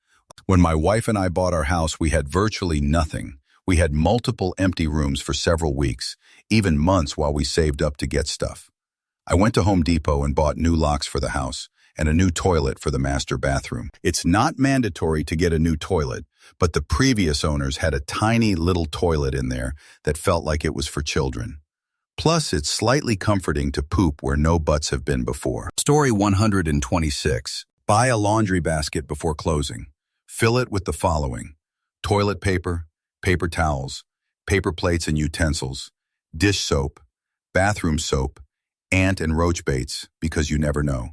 When my wife and I bought our house, we had virtually nothing. We had multiple empty rooms for several weeks, even months while we saved up to get stuff. I went to Home Depot and bought new locks for the house and a new toilet for the master bathroom. It's not mandatory to get a new toilet, but the previous owners had a tiny little toilet in there that felt like it was for children. Plus, it's slightly comforting to poop where no butts have been before. Story 126. Buy a laundry basket before closing. Fill it with the following: toilet paper, paper towels, paper plates and utensils, dish soap, bathroom soap, ant and roach baits, because you never know,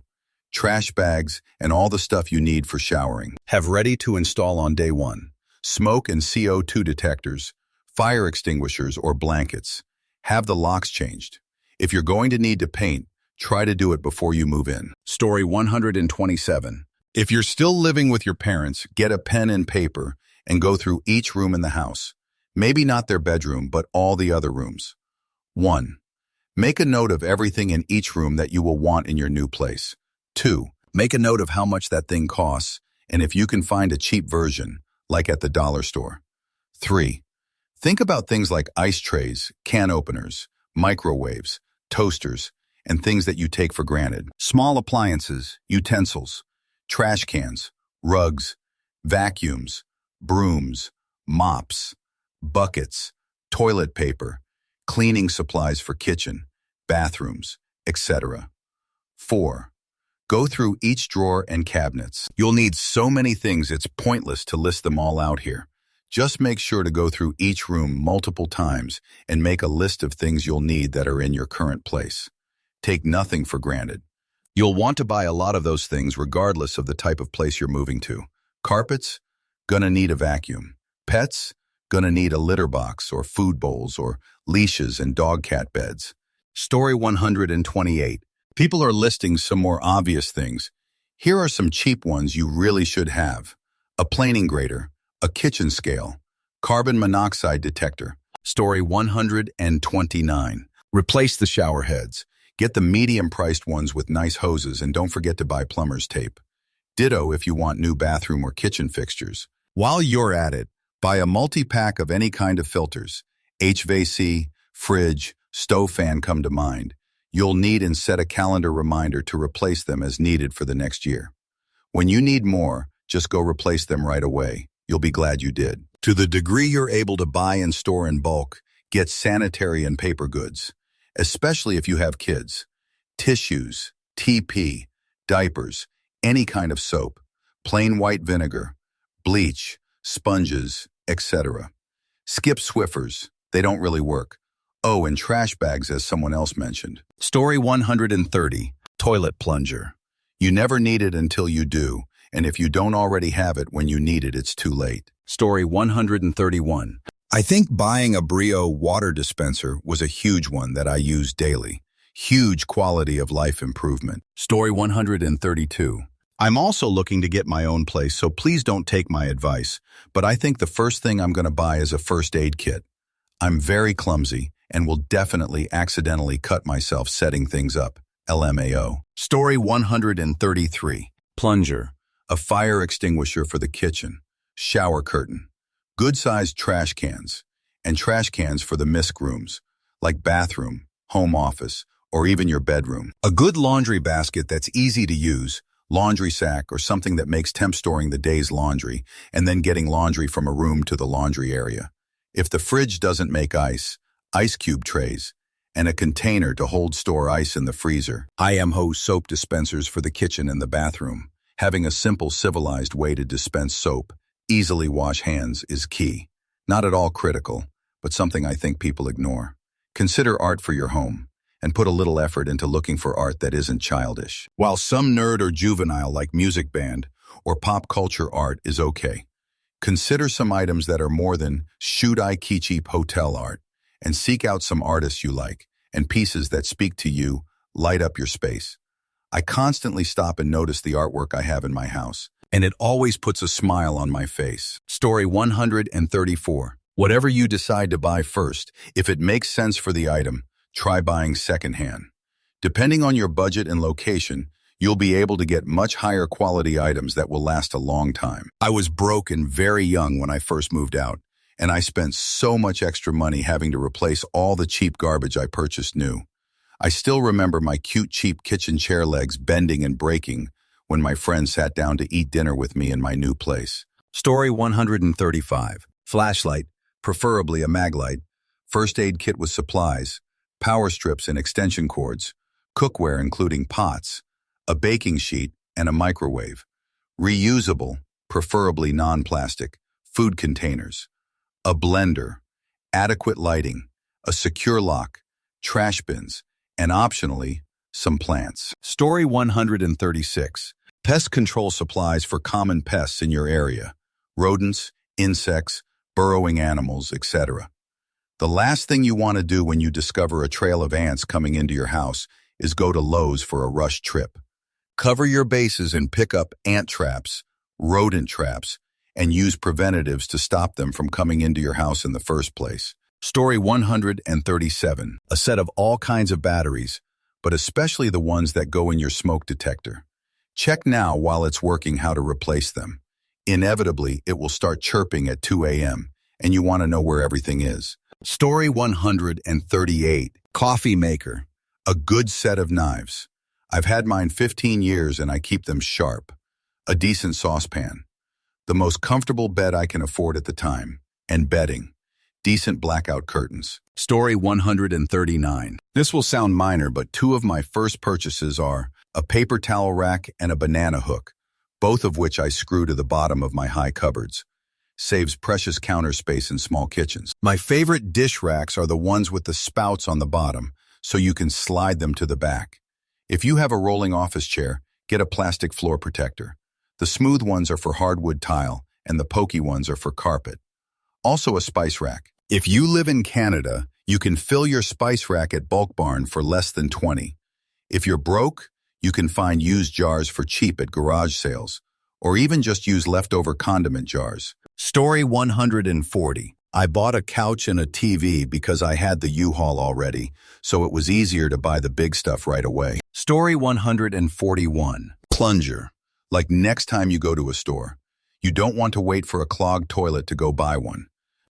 trash bags, and all the stuff you need for showering. Have ready to install on day one. Smoke and CO2 detectors, fire extinguishers or blankets. Have the locks changed. If you're going to need to paint, try to do it before you move in. Story 127. If you're still living with your parents, get a pen and paper and go through each room in the house. Maybe not their bedroom, but all the other rooms. 1. Make a note of everything in each room that you will want in your new place. 2. Make a note of how much that thing costs, and if you can find a cheap version, like at the dollar store. 3. Think about things like ice trays, can openers, microwaves, toasters, and things that you take for granted. Small appliances, utensils, trash cans, rugs, vacuums, brooms, mops, buckets, toilet paper, cleaning supplies for kitchen, bathrooms, etc. 4. Go through each drawer and cabinets. You'll need so many things it's pointless to list them all out here. Just make sure to go through each room multiple times and make a list of things you'll need that are in your current place. Take nothing for granted. You'll want to buy a lot of those things regardless of the type of place you're moving to. Carpets? Gonna need a vacuum. Pets? Gonna need a litter box or food bowls or leashes and dog-cat beds. Story 128. People are listing some more obvious things. Here are some cheap ones you really should have. A planing grater, a kitchen scale, carbon monoxide detector. Story 129. Replace the shower heads. Get the medium-priced ones with nice hoses, and don't forget to buy plumber's tape. Ditto if you want new bathroom or kitchen fixtures. While you're at it, buy a multi-pack of any kind of filters. HVAC, fridge, stove fan come to mind. You'll need and set a calendar reminder to replace them as needed for the next year. When you need more, just go replace them right away. You'll be glad you did. To the degree you're able to buy and store in bulk, get sanitary and paper goods, especially if you have kids. tissues, TP, diapers, any kind of soap, plain white vinegar, bleach, sponges, etc. Skip Swiffers, they don't really work. Oh, and trash bags as someone else mentioned. Story 130, toilet plunger. You never need it until you do, and if you don't already have it when you need it, it's too late. Story 131. I think buying a Brio water dispenser was a huge one that I use daily. Huge quality of life improvement. Story 132. I'm also looking to get my own place, so please don't take my advice, but I think the first thing I'm going to buy is a first aid kit. I'm very clumsy and will definitely accidentally cut myself setting things up. LMAO. Story 133. Plunger. A fire extinguisher for the kitchen. Shower curtain. Good-sized trash cans. And trash cans for the misc rooms, like bathroom, home office, or even your bedroom. A good laundry basket that's easy to use, laundry sack, or something that makes temp storing the day's laundry and then getting laundry from a room to the laundry area. If the fridge doesn't make ice cube trays, and a container to store ice in the freezer. IMHO soap dispensers for the kitchen and the bathroom. Having a simple, civilized way to dispense soap, easily wash hands, is key. Not at all critical, but something I think people ignore. Consider art for your home, and put a little effort into looking for art that isn't childish. While some nerd or juvenile like music band or pop culture art is okay, consider some items that are more than shoot-eye key-cheap hotel art, and seek out some artists you like and pieces that speak to you, light up your space. I constantly stop and notice the artwork I have in my house, and it always puts a smile on my face. Story 134. Whatever you decide to buy first, if it makes sense for the item, try buying secondhand. Depending on your budget and location, you'll be able to get much higher quality items that will last a long time. I was broke and very young when I first moved out, and I spent so much extra money having to replace all the cheap garbage I purchased new. I still remember my cute cheap kitchen chair legs bending and breaking when my friend sat down to eat dinner with me in my new place. Story 135. Flashlight, preferably a mag light, first aid kit with supplies, power strips and extension cords, cookware including pots, a baking sheet, and a microwave. Reusable, preferably non-plastic, food containers, a blender, adequate lighting, a secure lock, trash bins, and optionally, some plants. Story 136. Pest control supplies for common pests in your area. Rodents, insects, burrowing animals, etc. The last thing you want to do when you discover a trail of ants coming into your house is go to Lowe's for a rush trip. Cover your bases and pick up ant traps, rodent traps, and use preventatives to stop them from coming into your house in the first place. Story 137. A set of all kinds of batteries, but especially the ones that go in your smoke detector. Check now while it's working how to replace them. Inevitably, it will start chirping at 2 a.m., and you want to know where everything is. Story 138. Coffee maker. A good set of knives. I've had mine 15 years and I keep them sharp. A decent saucepan. The most comfortable bed I can afford at the time. And bedding. Decent blackout curtains. Story 139. This will sound minor, but two of my first purchases are a paper towel rack and a banana hook, both of which I screw to the bottom of my high cupboards. Saves precious counter space in small kitchens. My favorite dish racks are the ones with the spouts on the bottom, so you can slide them to the back. If you have a rolling office chair, get a plastic floor protector. The smooth ones are for hardwood tile, and the pokey ones are for carpet. Also a spice rack. If you live in Canada, you can fill your spice rack at Bulk Barn for less than $20. If you're broke, you can find used jars for cheap at garage sales, or even just use leftover condiment jars. Story 140. I bought a couch and a TV because I had the U-Haul already, so it was easier to buy the big stuff right away. Story 141. Plunger. Like next time you go to a store, you don't want to wait for a clogged toilet to go buy one.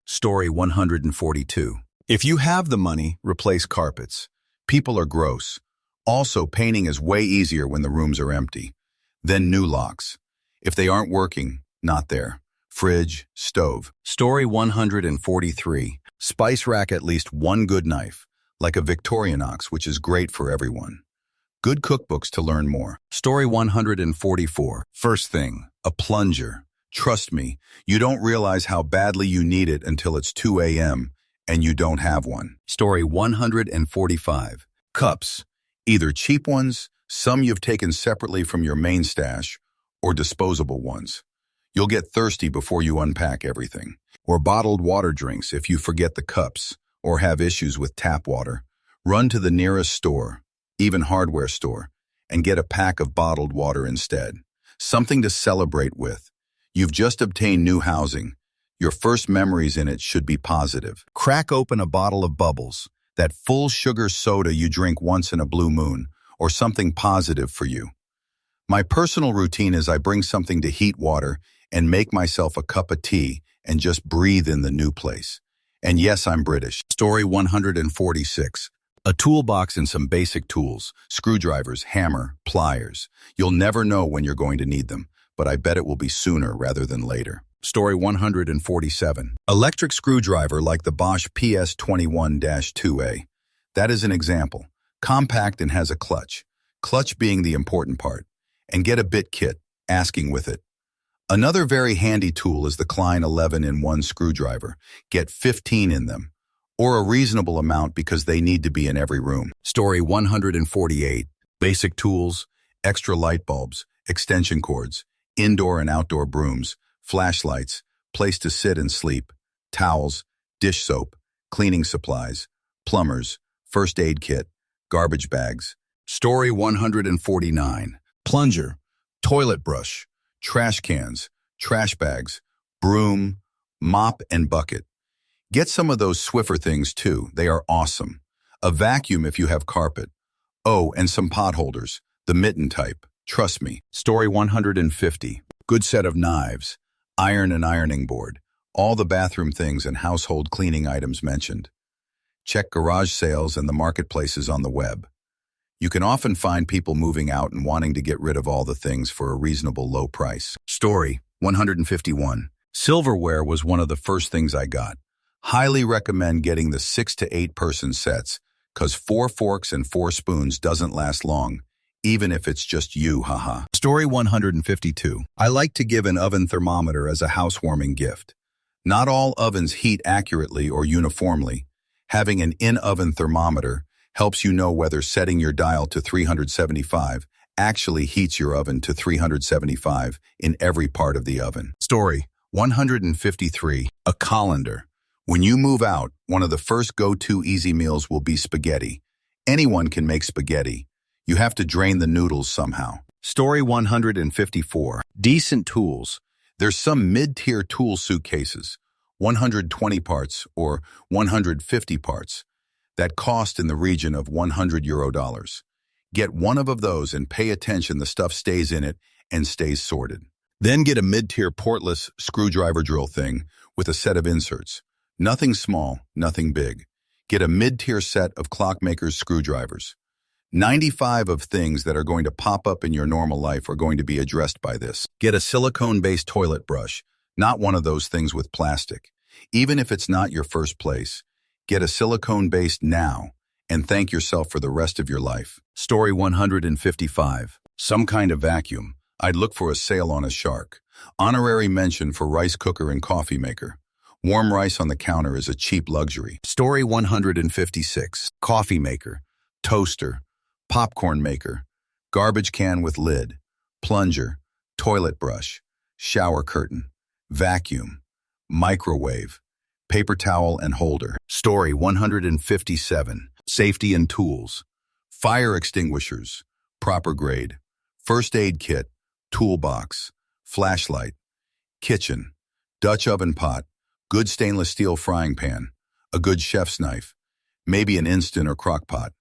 Story 142. If you have the money, replace carpets. People are gross. Also, painting is way easier when the rooms are empty. Then new locks. If they aren't working, not there. Fridge, stove. Story 143. Spice rack at least one good knife, like a Victorinox, which is great for everyone. Good cookbooks to learn more. Story 144. First thing, a plunger. Trust me, you don't realize how badly you need it until it's 2 a.m. and you don't have one. Story 145. Cups. Either cheap ones, some you've taken separately from your main stash, or disposable ones. You'll get thirsty before you unpack everything. Or bottled water drinks if you forget the cups or have issues with tap water. Run to the nearest store, even hardware store, and get a pack of bottled water instead. Something to celebrate with. You've just obtained new housing. Your first memories in it should be positive. Crack open a bottle of Bubbles, that full sugar soda you drink once in a blue moon, or something positive for you. My personal routine is I bring something to heat water and make myself a cup of tea and just breathe in the new place. And yes, I'm British. Story 146. A toolbox and some basic tools, screwdrivers, hammer, pliers. You'll never know when you're going to need them, but I bet it will be sooner rather than later. Story 147. Electric screwdriver like the Bosch PS21-2A. That is an example. Compact and has a clutch. Clutch being the important part. And get a bit kit, asking with it. Another very handy tool is the Klein 11-in-1 screwdriver. Get 15 in them. Or a reasonable amount because they need to be in every room. Story 148. Basic tools, extra light bulbs, extension cords, indoor and outdoor brooms, flashlights, place to sit and sleep, towels, dish soap, cleaning supplies, plumbers, first aid kit, garbage bags. Story 149. Plunger, toilet brush, trash cans, trash bags, broom, mop, and bucket. Get some of those Swiffer things too. They are awesome. A vacuum if you have carpet. Oh, and some pot holders, the mitten type. Trust me. Story 150. Good set of knives, iron and ironing board, all the bathroom things and household cleaning items mentioned. Check garage sales and the marketplaces on the web. You can often find people moving out and wanting to get rid of all the things for a reasonable low price. Story 151. Silverware was one of the first things I got. Highly recommend getting the 6 to 8 person sets, cause 4 forks and 4 spoons doesn't last long, even if it's just you, haha. Story 152. I like to give an oven thermometer as a housewarming gift. Not all ovens heat accurately or uniformly. Having an in-oven thermometer helps you know whether setting your dial to 375 actually heats your oven to 375 in every part of the oven. Story 153. A colander. When you move out, one of the first go-to easy meals will be spaghetti. Anyone can make spaghetti. You have to drain the noodles somehow. Story 154. Decent tools. There's some mid-tier tool suitcases, 120 parts or 150 parts, that cost in the region of €100. Get one of those and pay attention the stuff stays in it and stays sorted. Then get a mid-tier portless screwdriver drill thing with a set of inserts. Nothing small, nothing big. Get a mid-tier set of clockmaker's screwdrivers. 95 of things that are going to pop up in your normal life are going to be addressed by this. Get a silicone-based toilet brush, not one of those things with plastic. Even if it's not your first place, get a silicone-based now and thank yourself for the rest of your life. Story 155. Some kind of vacuum. I'd look for a sale on a Shark. Honorary mention for rice cooker and coffee maker. Warm rice on the counter is a cheap luxury. Story 156. Coffee maker, toaster, popcorn maker, garbage can with lid, plunger, toilet brush, shower curtain, vacuum, microwave, paper towel and holder. Story 157. Safety and tools. Fire extinguishers, proper grade, first aid kit, toolbox, flashlight, kitchen, Dutch oven pot, good stainless steel frying pan, a good chef's knife, maybe an Instant or crock pot.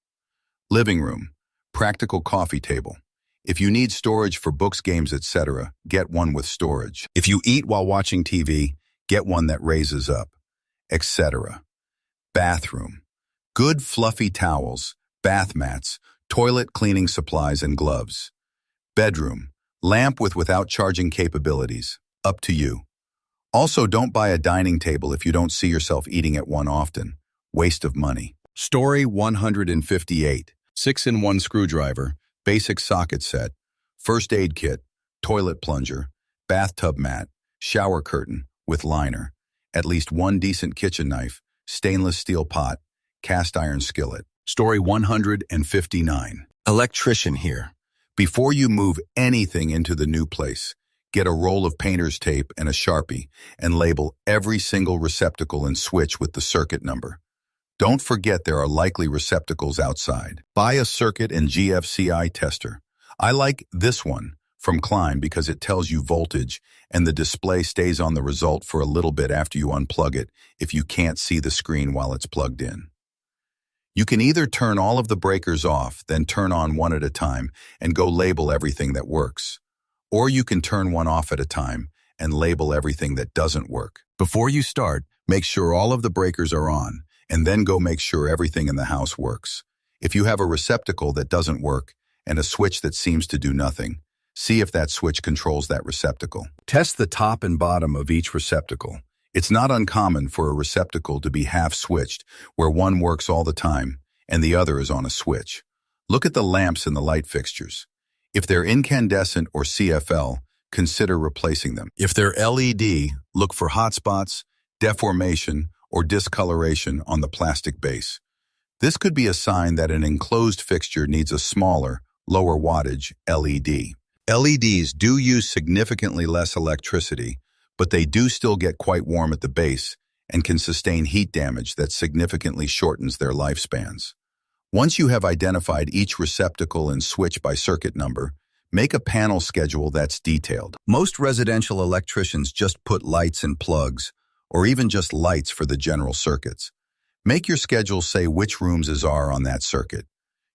Living room, practical coffee table. If you need storage for books, games, etc., get one with storage. If you eat while watching TV, get one that raises up, etc. Bathroom, good fluffy towels, bath mats, toilet cleaning supplies and gloves. Bedroom, lamp with without charging capabilities, up to you. Also, don't buy a dining table if you don't see yourself eating at one often. Waste of money. Story 158. 6-in-1 screwdriver, basic socket set, first aid kit, toilet plunger, bathtub mat, shower curtain with liner, at least one decent kitchen knife, stainless steel pot, cast iron skillet. Story 159. Electrician here. Before you move anything into the new place, get a roll of painter's tape and a Sharpie and label every single receptacle and switch with the circuit number. Don't forget there are likely receptacles outside. Buy a circuit and GFCI tester. I like this one from Klein because it tells you voltage and the display stays on the result for a little bit after you unplug it if you can't see the screen while it's plugged in. You can either turn all of the breakers off, then turn on one at a time and go label everything that works. Or you can turn one off at a time and label everything that doesn't work. Before you start, make sure all of the breakers are on, and then go make sure everything in the house works. If you have a receptacle that doesn't work and a switch that seems to do nothing, see if that switch controls that receptacle. Test the top and bottom of each receptacle. It's not uncommon for a receptacle to be half-switched, where one works all the time and the other is on a switch. Look at the lamps in the light fixtures. If they're incandescent or CFL, consider replacing them. If they're LED, look for hot spots, deformation, or discoloration on the plastic base. This could be a sign that an enclosed fixture needs a smaller, lower wattage LED. LEDs do use significantly less electricity, but they do still get quite warm at the base and can sustain heat damage that significantly shortens their lifespans. Once you have identified each receptacle and switch by circuit number, make a panel schedule that's detailed. Most residential electricians just put lights and plugs, or even just lights for the general circuits. Make your schedule say which rooms are on that circuit.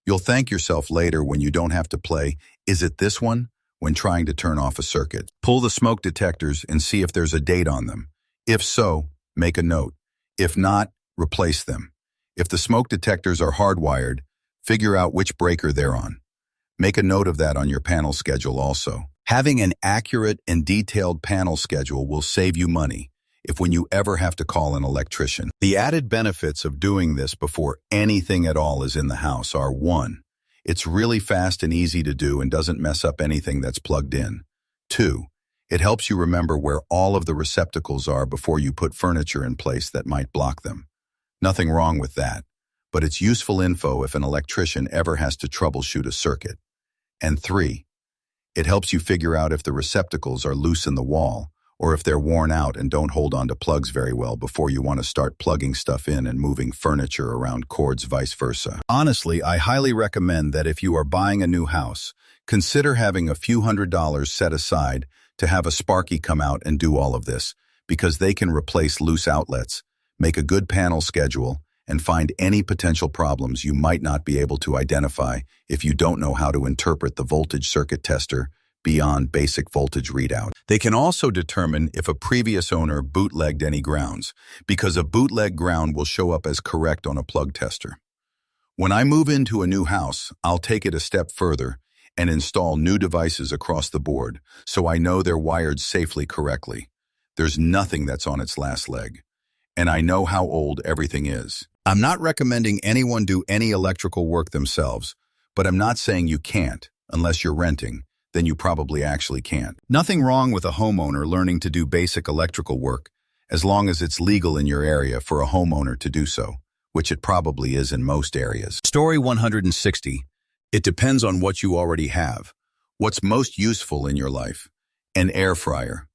You'll thank yourself later when you don't have to play, "Is it this one?" when trying to turn off a circuit. Pull the smoke detectors and see if there's a date on them. If so, make a note. If not, replace them. If the smoke detectors are hardwired, figure out which breaker they're on. Make a note of that on your panel schedule also. Having an accurate and detailed panel schedule will save you money if when you ever have to call an electrician. The added benefits of doing this before anything at all is in the house are: 1. It's really fast and easy to do and doesn't mess up anything that's plugged in. 2. It helps you remember where all of the receptacles are before you put furniture in place that might block them. Nothing wrong with that, but it's useful info if an electrician ever has to troubleshoot a circuit. And 3. It helps you figure out if the receptacles are loose in the wall or if they're worn out and don't hold on to plugs very well before you want to start plugging stuff in and moving furniture around cords, vice versa. Honestly, I highly recommend that if you are buying a new house, consider having a few $100s set aside to have a Sparky come out and do all of this, because they can replace loose outlets, make a good panel schedule, and find any potential problems you might not be able to identify if you don't know how to interpret the voltage circuit tester beyond basic voltage readout. They can also determine if a previous owner bootlegged any grounds, because a bootleg ground will show up as correct on a plug tester. When I move into a new house, I'll take it a step further and install new devices across the board so I know they're wired safely correctly. There's nothing that's on its last leg, and I know how old everything is. I'm not recommending anyone do any electrical work themselves, but I'm not saying you can't unless you're renting. Then you probably actually can't. Nothing wrong with a homeowner learning to do basic electrical work, as long as it's legal in your area for a homeowner to do so, which it probably is in most areas. Story 160. It depends on what you already have. What's most useful in your life? An air fryer,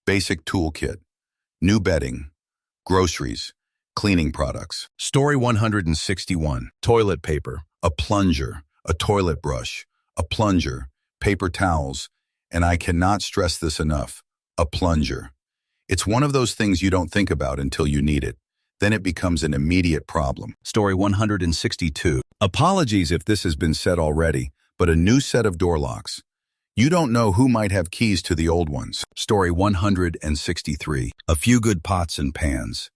basic toolkit, new bedding, groceries, cleaning products. Story 161. Toilet paper, a plunger, a toilet brush, a plunger, paper towels, and I cannot stress this enough, a plunger. It's one of those things you don't think about until you need it. Then it becomes an immediate problem. Story 162. Apologies if this has been said already, but a new set of door locks. You don't know who might have keys to the old ones. Story 163. A few good pots and pans.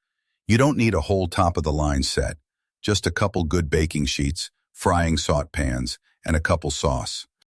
You don't need a whole top-of-the-line set. Just a couple good baking sheets, frying sauce pans, and a couple sauce.